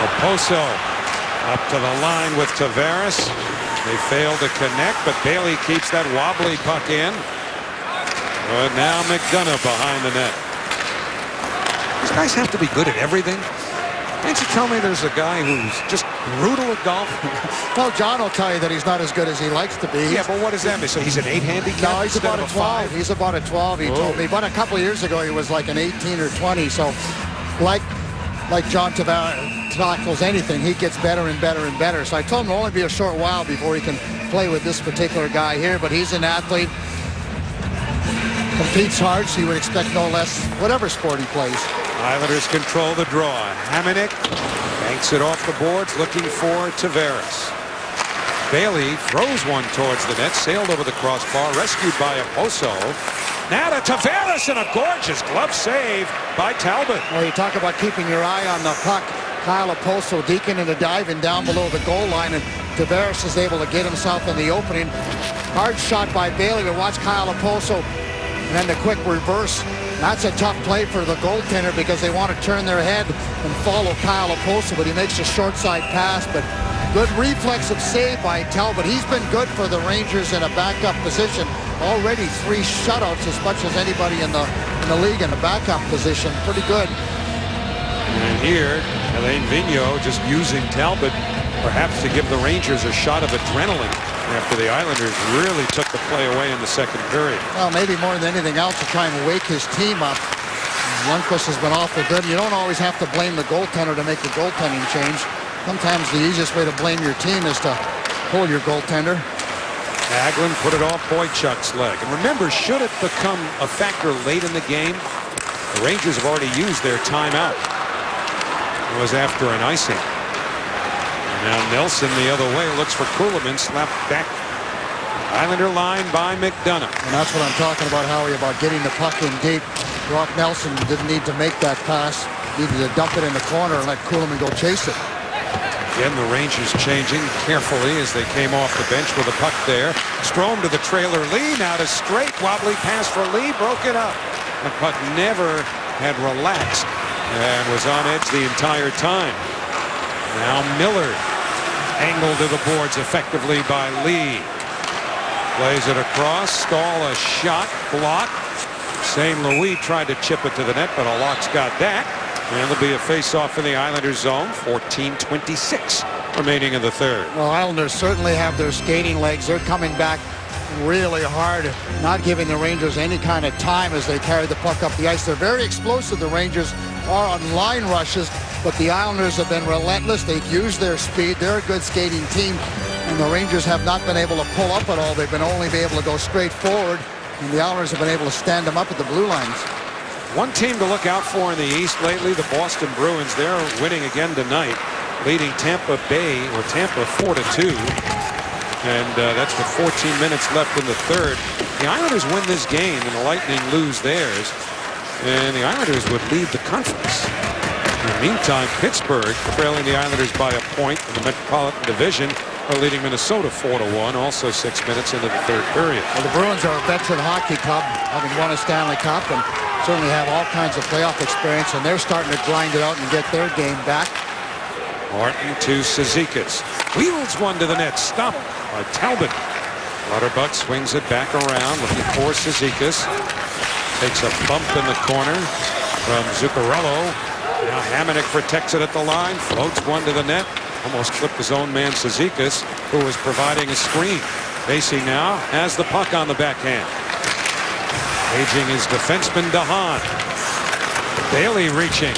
Oposo up to the line with Tavares. They fail to connect, but Bailey keeps that wobbly puck in. But now McDonough behind the net. These guys have to be good at everything. Can't you tell me there's a guy who's just brutal at golf? Well, John will tell you that he's not as good as he likes to be. Yeah, but what does that mean? So he's an 8 handicap? No, he's about a 12. He's about a 12, he told me. But a couple of years ago, he was like an 18 or 20. So like John Tavares tackles anything, he gets better and better and better. So I told him it'll only be a short while before he can play with this particular guy here. But he's an athlete. Competes hard, so you would expect no less whatever sport he plays. Islanders control the draw. Hamonic banks it off the boards, looking for Tavares. Bailey throws one towards the net, sailed over the crossbar, rescued by Oposo. Now to Tavares, and a gorgeous glove save by Talbot. Well, you talk about keeping your eye on the puck. Kyle Oposo deacon and a diving down below the goal line, and Tavares is able to get himself in the opening. Hard shot by Bailey, but watch Kyle Oposo. And then the quick reverse. That's a tough play for the goaltender because they want to turn their head and follow Kyle Oposo, but he makes a short side pass. But good reflexive save by Talbot. He's been good for the Rangers in a backup position. Already 3 shutouts, as much as anybody in the league in a backup position. Pretty good. And here, Alain Vigneault just using Talbot perhaps to give the Rangers a shot of adrenaline after the Islanders really took the play away in the second period. Well, maybe more than anything else to try and wake his team up. Lundqvist has been awful good. You don't always have to blame the goaltender to make the goaltending change. Sometimes the easiest way to blame your team is to pull your goaltender. Hagelin put it off Boychuk's leg. And remember, should it become a factor late in the game, the Rangers have already used their timeout. It was after an icing. And now Nelson the other way looks for Kulemin, slapped back. Islander line by McDonough. And that's what I'm talking about, Howie, about getting the puck in deep. Brock Nelson didn't need to make that pass. Needed to dump it in the corner and let Kulemin go chase it. Again, the Rangers changing carefully as they came off the bench with a puck there. Strome to the trailer Lee. Now to straight. Wobbly pass for Lee. Broke it up. The puck never had relaxed and was on edge the entire time. Now Miller angled to the boards effectively by Lee. Plays it across. Stahl a shot. Block. St. Louis tried to chip it to the net, but Halak's got that. And there'll be a face-off in the Islanders zone. 14:26 remaining in the third. Well, Islanders certainly have their skating legs. They're coming back really hard, not giving the Rangers any kind of time as they carry the puck up the ice. They're very explosive. The Rangers are on line rushes, but the Islanders have been relentless. They've used their speed. They're a good skating team, and the Rangers have not been able to pull up at all. They've been only been able to go straight forward, and the Islanders have been able to stand them up at the blue lines. One team to look out for in the East lately, the Boston Bruins. They're winning again tonight, leading Tampa 4-2. And that's with 14 minutes left in the third. The Islanders win this game and the Lightning lose theirs. And the Islanders would lead the conference. In the meantime, Pittsburgh, trailing the Islanders by a point in the Metropolitan Division, are leading Minnesota 4-1, also 6 minutes into the third period. Well, the Bruins are a veteran hockey club, having won a Stanley Cup, and certainly have all kinds of playoff experience, and they're starting to grind it out and get their game back. Martin to Cizikas. Wheels one to the net. Stopped by Talbot. Clutterbuck swings it back around, looking for Cizikas. Takes a bump in the corner from Zuccarello. Now Hamonic protects it at the line. Floats one to the net. Almost clipped his own man Cizikas, who was providing a screen. Basie now has the puck on the backhand. Paging his defenseman DeHaan. Bailey reaching.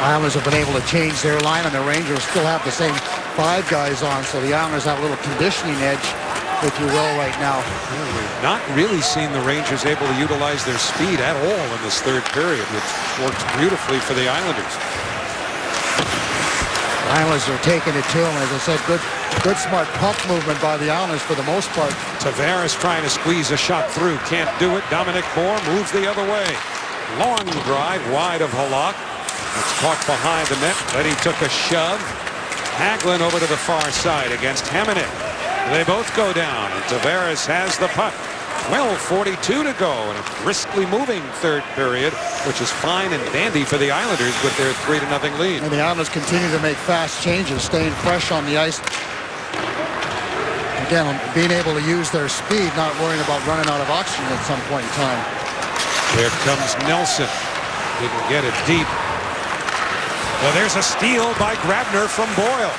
Islanders have been able to change their line, and the Rangers still have the same 5 guys on, so the Islanders have a little conditioning edge, if you will, right now. We've not really seen the Rangers able to utilize their speed at all in this third period, which works beautifully for the Islanders. The Islanders are taking it to them. As I said, good smart puck movement by the Islanders for the most part. Tavares trying to squeeze a shot through. Can't do it. Dominic Moore moves the other way. Long drive wide of Halak. It's caught behind the net. Letty took a shove. Hagelin over to the far side against Hamonic. They both go down, and Tavares has the puck. 12:42 to go in a briskly moving third period, which is fine and dandy for the Islanders with their 3-0 lead. And the Islanders continue to make fast changes, staying fresh on the ice. Again, being able to use their speed, not worrying about running out of oxygen at some point in time. Here comes Nelson. Didn't get it deep. Well, there's a steal by Grabner from Boyle.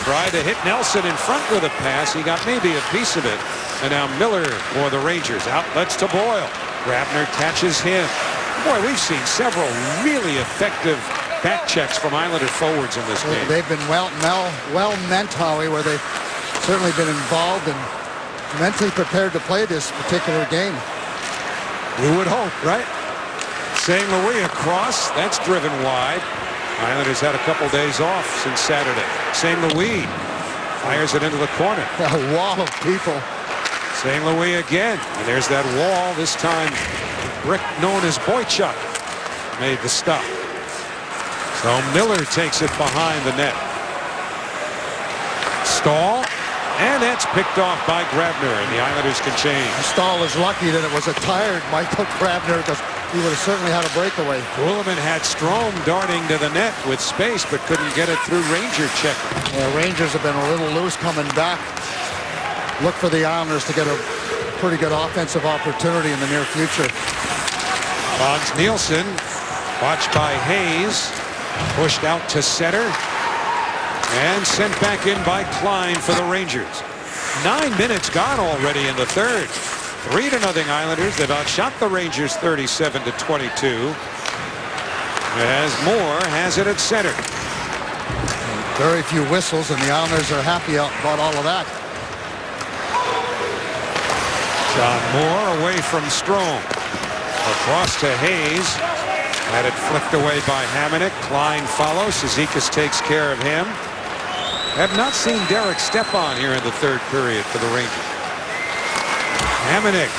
Tried to hit Nelson in front with a pass. He got maybe a piece of it. And now Miller for the Rangers. Outlets to Boyle. Grabner catches him. Boy, we've seen several really effective back checks from Islander forwards in this game. They've been well meant, Howie, where they've certainly been involved and mentally prepared to play this particular game. You would hope, right? St. Louis across. That's driven wide. Islanders had a couple days off since Saturday. St. Louis fires it into the corner. A wall of people. St. Louis again. And there's that wall. This time, Brick known as Boychuk made the stop. So Miller takes it behind the net. Stahl. And that's picked off by Grabner, and the Islanders can change. Stahl is lucky that it was a tired Michael Grabner, because he would have certainly had a breakaway. Kulemin had Strome darting to the net with space, but couldn't get it through Ranger checker. Yeah, Rangers have been a little loose coming back. Look for the Islanders to get a pretty good offensive opportunity in the near future. Boggs Nielsen, watched by Hayes, pushed out to center. And sent back in by Klein for the Rangers. 9 minutes gone already in the third. 3-0 Islanders. They've outshot the Rangers 37-22. As Moore has it at center. Very few whistles, and the Islanders are happy about all of that. John Moore away from Strome. Across to Hayes. Had it flicked away by Hamonic. Klein follows. Cizikas takes care of him. Have not seen Derek Stepan here in the third period for the Rangers. Hamonic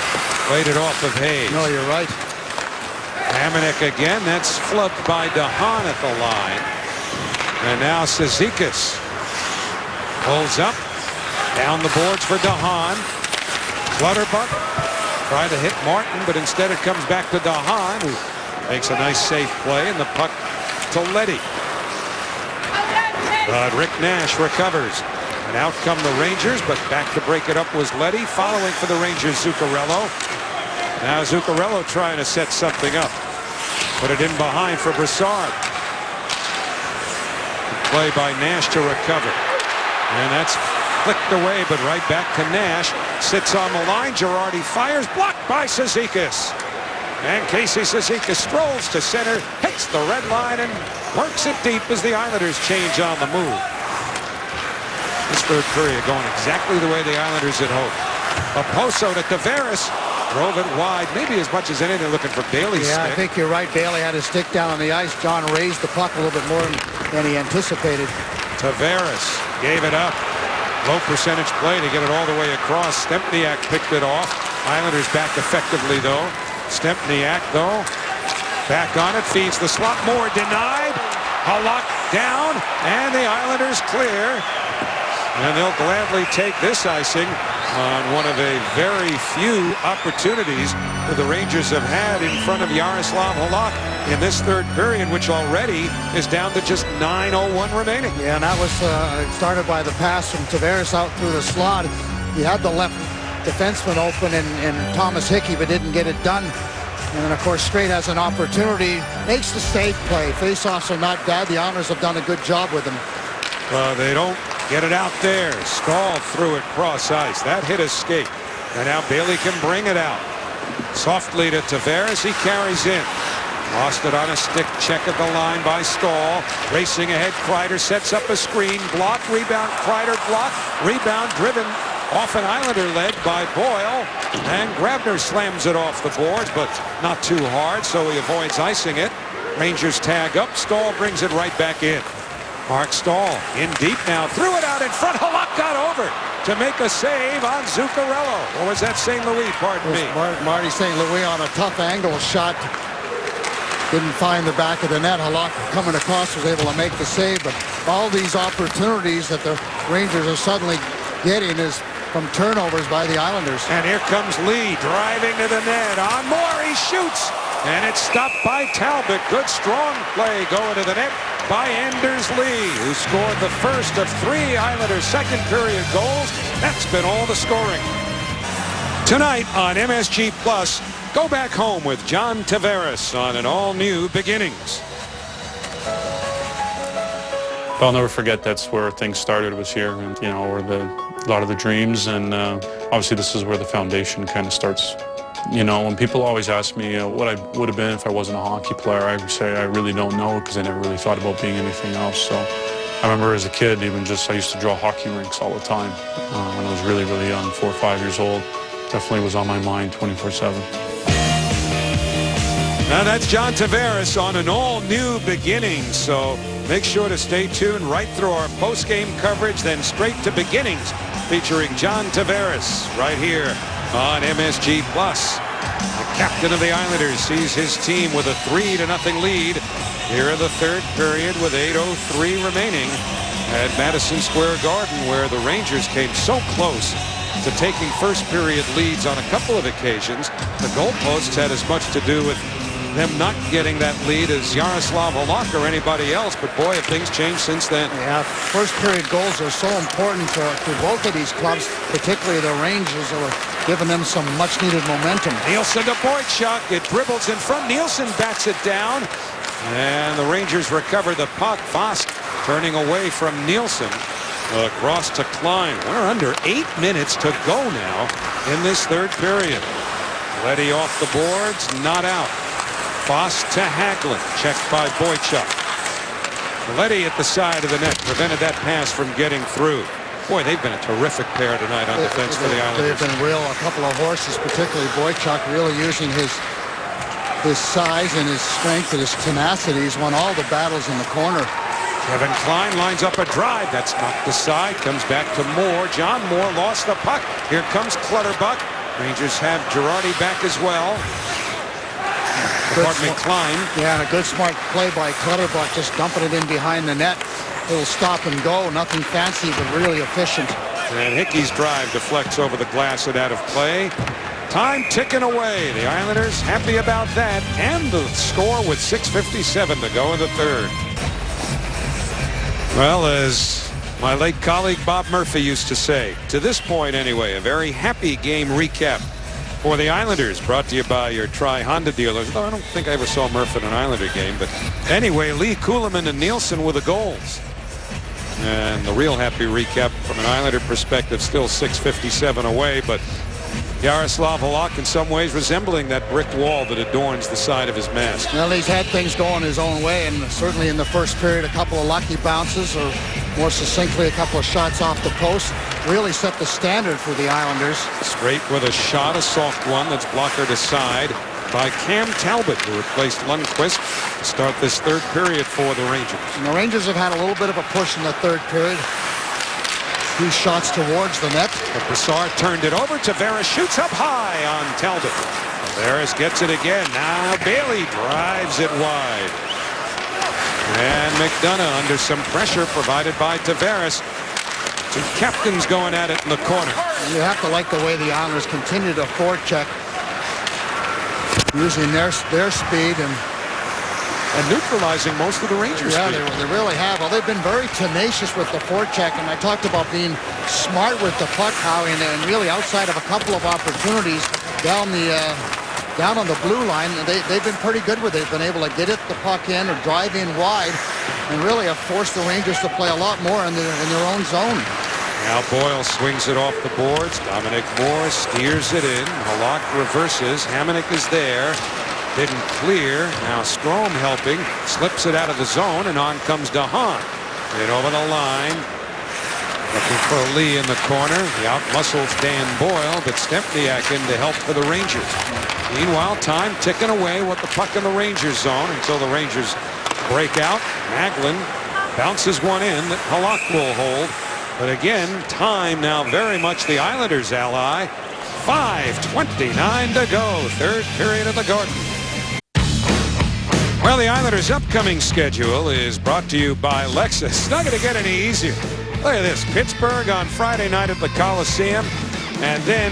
played it off of Hayes. No, you're right. Hamonic again. That's flubbed by DeHaan at the line. And now Cizikas pulls up. Down the boards for DeHaan. Clutterbuck tried to hit Martin, but instead it comes back to DeHaan, who makes a nice safe play, and the puck to Leddy. But Rick Nash recovers. And out come the Rangers, but back to break it up was Leddy. Following for the Rangers, Zuccarello. Now Zuccarello trying to set something up. Put it in behind for Brassard. Play by Nash to recover. And that's flicked away, but right back to Nash. Sits on the line. Girardi fires. Blocked by Cizikas. And Casey Cizikas strolls to center. Hits the red line and works it deep as the Islanders change on the move. This third period going exactly the way the Islanders had hoped. Oposo to Tavares. Drove it wide, maybe as much as anything, looking for Bailey's stick. I think you're right. Bailey had his stick down on the ice. John raised the puck a little bit more than he anticipated. Tavares gave it up. Low percentage play to get it all the way across. Stempniak picked it off. Islanders back effectively, though. Stempniak, though, back on it. Feeds the slot. Moore denied. Halak down. And the Islanders clear. And they'll gladly take this icing on one of a very few opportunities that the Rangers have had in front of Yaroslav Halak in this third period, which already is down to just 9:01 remaining. Yeah, and that was started by the pass from Tavares out through the slot. He had the left defenseman open and Thomas Hickey, but didn't get it done. And then, of course, Strait has an opportunity. Makes the safe play. Faceoffs are not bad. The Islanders have done a good job with them. They don't get it out there. Stahl threw it cross ice. That hit escape. And now Bailey can bring it out. Softly to Tavares. He carries in. Lost it on a stick check at the line by Stahl. Racing ahead. Kreider sets up a screen. Block. Rebound. Kreider block. Rebound driven off an Islander led by Boyle. And Grabner slams it off the boards, but not too hard, so he avoids icing it. Rangers tag up. Stahl brings it right back in. Mark Stahl in deep now. Threw it out in front. Halak got over to make a save on Zuccarello. Or was that St. Louis? Pardon me. Marty St. Louis on a tough angle shot. Didn't find the back of the net. Halak coming across was able to make the save. But all these opportunities that the Rangers are suddenly getting is from turnovers by the Islanders. And here comes Lee driving to the net. On Moore, he shoots. And it's stopped by Talbot. Good strong play going to the net by Anders Lee, who scored the first of 3 Islanders' second period goals. That's been all the scoring. Tonight on MSG Plus, go back home with John Tavares on an all-new Beginnings. I'll never forget that's where things started, was here, and where a lot of the dreams, and obviously this is where the foundation kind of starts. When people always ask me what I would have been if I wasn't a hockey player, I would say I really don't know, because I never really thought about being anything else. So I remember as a kid, I used to draw hockey rinks all the time when I was really, really young, 4 or 5 years old. Definitely was on my mind 24/7. Now that's John Tavares on an all-new Beginnings, so make sure to stay tuned right through our post-game coverage, then straight to Beginnings, featuring John Tavares right here on MSG Plus. The captain of the Islanders sees his team with a 3-0 lead here in the third period with 8:03 remaining at Madison Square Garden, where the Rangers came so close to taking first period leads on a couple of occasions. The goalposts had as much to do with them not getting that lead as Yaroslav Halak or anybody else, but boy, have things changed since then. Yeah, first period goals are so important to both of these clubs, particularly the Rangers, who are giving them some much needed momentum. Nielsen to Boychuk. It dribbles in front. Nielsen bats it down, and the Rangers recover the puck. Vosk turning away from Nielsen. Across to Klein. We're under 8 minutes to go now in this third period. Letty off the boards, not out. Foss to Hagelin, checked by Boychuk. Letty at the side of the net prevented that pass from getting through. Boy, they've been a terrific pair tonight on defense for the Islanders. They've been a couple of horses, particularly Boychuk, really using his size and his strength and his tenacity. He's won all the battles in the corner. Kevin Klein lines up a drive. That's knocked aside. Comes back to Moore. John Moore lost the puck. Here comes Clutterbuck. Rangers have Girardi back as well. Pardon me, Klein. Yeah, and a good smart play by Clutterbuck, just dumping it in behind the net. It'll stop and go. Nothing fancy, but really efficient. And Hickey's drive deflects over the glass and out of play. Time ticking away. The Islanders happy about that. And the score with 6:57 to go in the third. Well, as my late colleague Bob Murphy used to say, to this point anyway, a very happy game recap for the Islanders, brought to you by your Tri-Honda dealers. Though I don't think I ever saw Murphy in an Islander game. But anyway, Lee Kuhlman and Nielsen with the goals. And the real happy recap from an Islander perspective, still 6:57 away, but Yaroslav Halak in some ways resembling that brick wall that adorns the side of his mask. Well, he's had things going his own way, and certainly in the first period, a couple of lucky bounces, or more succinctly, a couple of shots off the post, really set the standard for the Islanders. Straight with a shot, a soft one that's blockered aside by Cam Talbot, who replaced Lundqvist to start this third period for the Rangers. And the Rangers have had a little bit of a push in the third period. 2 shots towards the net. But Brassard turned it over. Tavares shoots up high on Talbot. Tavares gets it again. Now Bailey drives it wide. And McDonough under some pressure provided by Tavares. 2 captains going at it in the corner. You have to like the way the Islanders continue to forecheck, using their speed and neutralizing most of the Rangers. Yeah, they really have. Well, they've been very tenacious with the forecheck, and I talked about being smart with the puck, Howie, and really outside of a couple of opportunities down on the blue line, they've been pretty good with it. They've been able to get the puck in or drive in wide, and really have forced the Rangers to play a lot more in their own zone. Now Boyle swings it off the boards. Dominic Moore steers it in. Halak reverses. Hamonic is there. Didn't clear. Now Strome helping. Slips it out of the zone, and on comes DeHaan. Get over the line. Looking for Lee in the corner. He out-muscles Dan Boyle, but Stempniak in to help for the Rangers. Meanwhile, time ticking away with the puck in the Rangers zone until the Rangers break out. Hagelin bounces one in that Halak will hold. But again, time now very much the Islanders' ally. 5:29 to go. Third period of the Garden. Well, the Islanders' upcoming schedule is brought to you by Lexus. It's not going to get any easier. Look at this. Pittsburgh on Friday night at the Coliseum. And then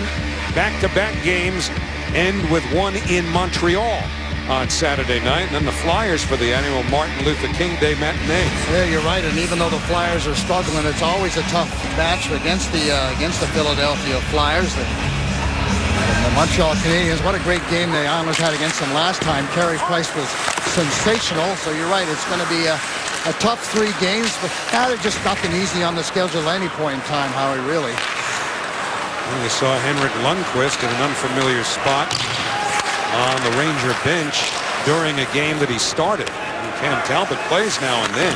back-to-back games end with one in Montreal on Saturday night. And then the Flyers for the annual Martin Luther King Day matinee. Yeah, you're right. And even though the Flyers are struggling, it's always a tough match against the Philadelphia Flyers. And the Montreal Canadiens, what a great game the Islanders had against them last time. Carey Price was sensational. So you're right. It's going to be a tough 3 games, but now they're just nothing easy on the schedule at any point in time, Howie, really. And we saw Henrik Lundqvist in an unfamiliar spot on the Ranger bench during a game that he started. Cam Talbot plays now and then.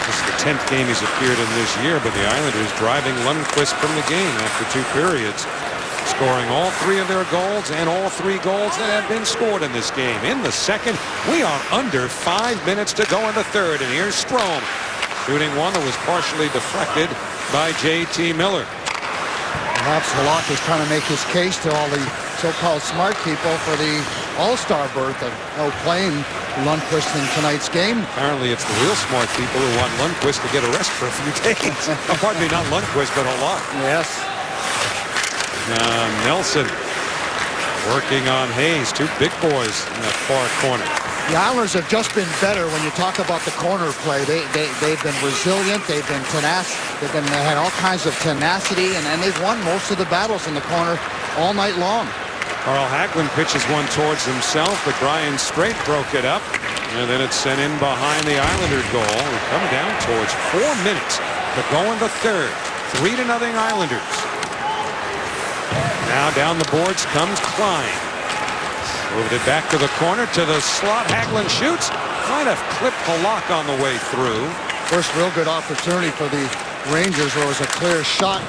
This is the 10th game he's appeared in this year, but the Islanders driving Lundqvist from the game after 2 periods, scoring all 3 of their goals and all 3 goals that have been scored in this game. In the second, we are under 5 minutes to go in the third, and here's Strome shooting one that was partially deflected by J.T. Miller. Perhaps Halak is trying to make his case to all the so-called smart people for the All-Star berth of playing Lundqvist in tonight's game. Apparently it's the real smart people who want Lundqvist to get a rest for a few days. Pardon me, not Lundqvist, but Halak. Yes. Nelson working on Hayes. 2 big boys in that far corner. The Islanders have just been better when you talk about the corner play. They've been resilient. They've been tenacious. They had all kinds of tenacity, and they've won most of the battles in the corner all night long. Carl Hagelin pitches one towards himself, but Brian Straight broke it up, and then it's sent in behind the Islander goal. We're coming down towards 4 minutes to go in the third. 3-0 Islanders. Now down the boards comes Klein. Moved it back to the corner to the slot. Hagelin shoots. Might have clipped Halak on the way through. First real good opportunity for the Rangers where it was a clear shot.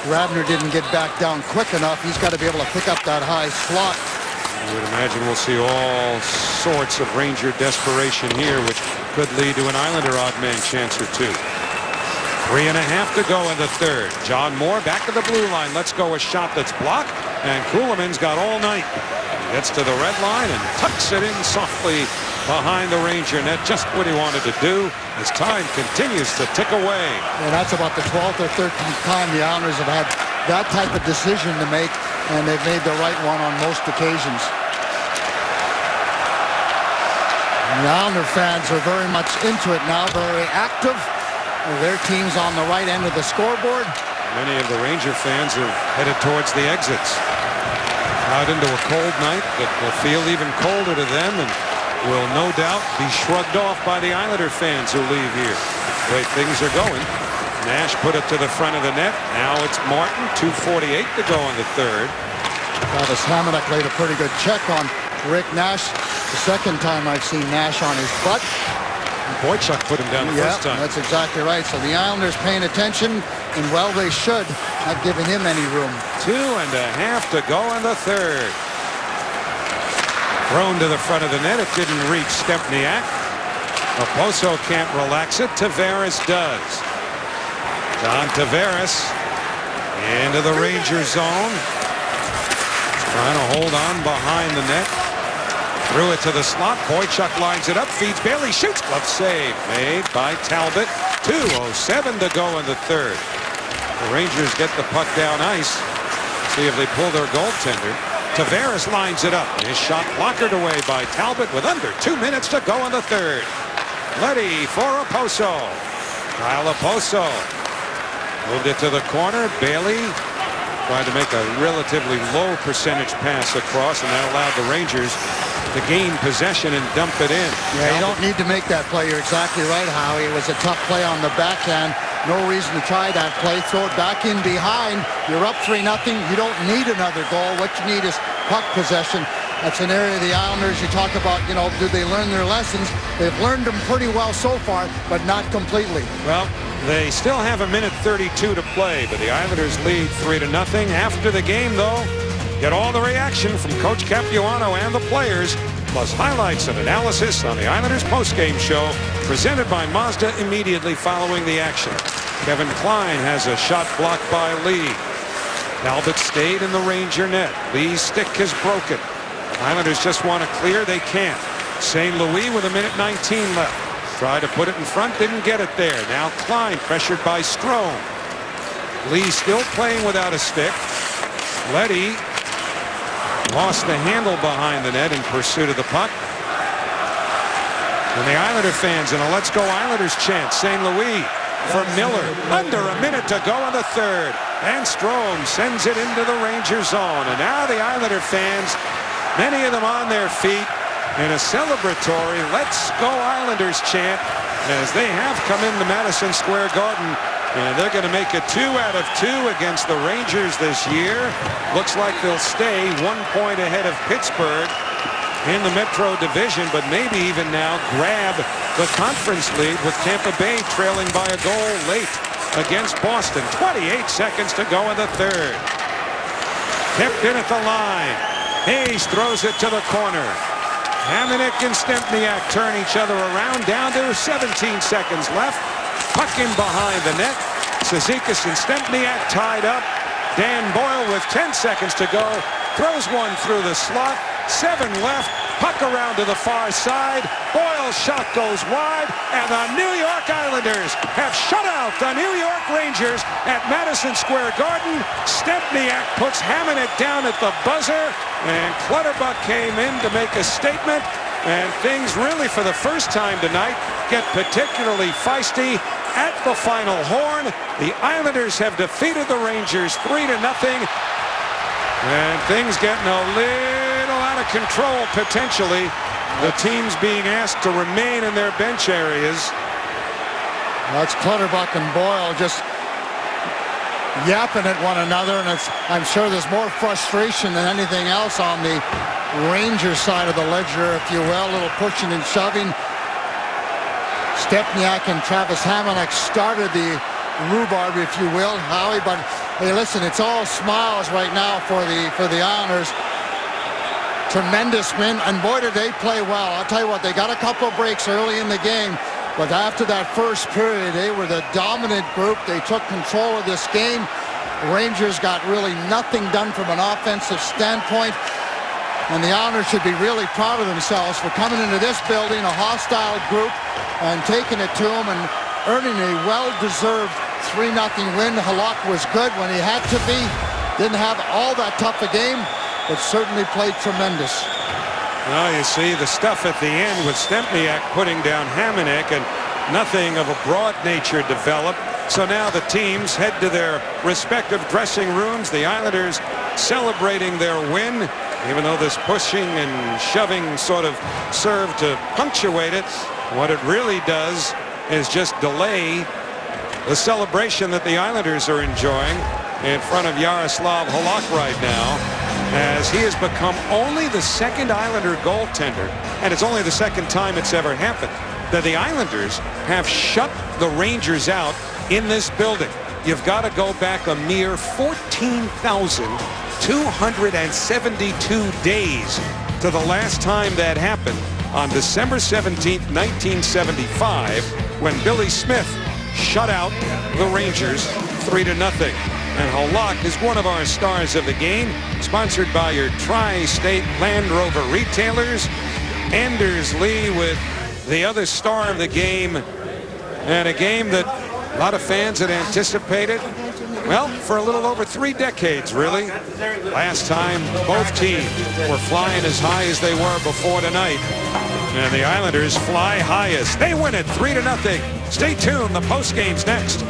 Grabner didn't get back down quick enough. He's got to be able to pick up that high slot. I would imagine we'll see all sorts of Ranger desperation here, which could lead to an Islander odd man chance or two. 3.5 to go in the third. John Moore back to the blue line. Let's go a shot that's blocked. And Kuhlman's got all night. He gets to the red line and tucks it in softly behind the Ranger net. Just what he wanted to do as time continues to tick away. And that's about the 12th or 13th time the Islanders have had that type of decision to make, and they've made the right one on most occasions. And the Islander fans are very much into it now, very active. Their team's on the right end of the scoreboard. Many of the Ranger fans are headed towards the exits. Out into a cold night that will feel even colder to them and will no doubt be shrugged off by the Islander fans who leave here. The way things are going. Nash put it to the front of the net. Now it's Martin. 2:48 to go in the third. Travis Hamonic laid a pretty good check on Rick Nash. The second time I've seen Nash on his butt. Boychuk put him down the first time. That's exactly right. So the Islanders paying attention, and well they should, not giving him any room. 2.5 to go in the third. Thrown to the front of the net. It didn't reach Stempniak. Oposo can't relax it. Tavares does. John Tavares into the Ranger zone. Trying to hold on behind the net. Threw it to the slot. Boychuk lines it up. Feeds Bailey. Shoots. Glove save made by Talbot. 2:07 to go in the third. The Rangers get the puck down ice. See if they pull their goaltender. Tavares lines it up. His shot blockered away by Talbot with under 2 minutes to go in the third. Leddy for Oposo. Kyle Oposo moved it to the corner. Bailey tried to make a relatively low percentage pass across, and that allowed the Rangers to gain possession and dump it in. Yeah, you don't need to make that play. You're exactly right, Howie. It was a tough play on the backhand. No reason to try that play. Throw it back in behind. You're up 3-0. You don't need another goal. What you need is puck possession. That's an area of the Islanders you talk about, do they learn their lessons? They've learned them pretty well so far, but not completely. Well, they still have 1:32 to play, but the Islanders lead 3-0. After the game, though, get all the reaction from Coach Capuano and the players, plus highlights and analysis on the Islanders postgame show, presented by Mazda immediately following the action. Kevin Klein has a shot blocked by Lee. Talbot stayed in the Ranger net. Lee's stick is broken. Islanders just want to clear. They can't. St. Louis with 1:19 left. Tried to put it in front. Didn't get it there. Now Klein pressured by Strome. Lee still playing without a stick. Leddy lost the handle behind the net in pursuit of the puck. And the Islander fans in a Let's Go Islanders chant. St. Louis for Miller. Under a minute to go in the third. And Strome sends it into the Ranger zone. And now the Islander fans, many of them on their feet, in a celebratory Let's Go Islanders chant as they have come into Madison Square Garden. And they're going to make it 2 out of 2 against the Rangers this year. Looks like they'll stay 1 point ahead of Pittsburgh in the Metro Division, but maybe even now grab the conference lead with Tampa Bay trailing by a goal late against Boston. 28 seconds to go in the third. Kept in at the line. Hayes throws it to the corner. Hamonic and Stempniak turn each other around. Down to 17 seconds left. Puck in behind the net. Cizikas and Stempniak tied up. Dan Boyle with 10 seconds to go. Throws one through the slot. 7 left. Puck around to the far side. Boyle's shot goes wide. And the New York Islanders have shut out the New York Rangers at Madison Square Garden. Stempniak puts Hamonic down at the buzzer. And Clutterbuck came in to make a statement. And things really, for the first time tonight, get particularly feisty at the final horn. The Islanders have defeated the Rangers 3-0. And things getting a little out of control, potentially. The teams being asked to remain in their bench areas. That's Clutterbuck and Boyle just yapping at one another, and I'm sure there's more frustration than anything else on the Rangers side of the ledger, if you will. A little pushing and shoving. Stepniak and Travis Hamonic started the rhubarb, if you will, Howie. But hey, listen, it's all smiles right now for the Islanders. Tremendous win, and boy, did they play well. I'll tell you what, they got a couple of breaks early in the game, but after that first period, they were the dominant group. They took control of this game. The Rangers got really nothing done from an offensive standpoint, and the Islanders should be really proud of themselves for coming into this building, a hostile group, and taking it to them and earning a well-deserved 3-0 win. Halak was good when he had to be. Didn't have all that tough a game, but certainly played tremendous. Well, you see the stuff at the end with Stempniak putting down Hamonic, and nothing of a broad nature developed. So now the teams head to their respective dressing rooms. The Islanders celebrating their win, even though this pushing and shoving sort of served to punctuate it. What it really does is just delay the celebration that the Islanders are enjoying in front of Yaroslav Halak right now, as he has become only the second Islander goaltender, and it's only the second time it's ever happened, that the Islanders have shut the Rangers out in this building. You've got to go back a mere 14,272 days to the last time that happened, on December 17th, 1975, when Billy Smith shut out the Rangers 3-0. And Halak is one of our stars of the game, sponsored by your Tri-State Land Rover retailers. Anders Lee with the other star of the game, and a game that a lot of fans had anticipated, well, for a little over 3 decades, really. Last time both teams were flying as high as they were before tonight, and the Islanders fly highest. They win it 3-0. Stay tuned, the post game's next.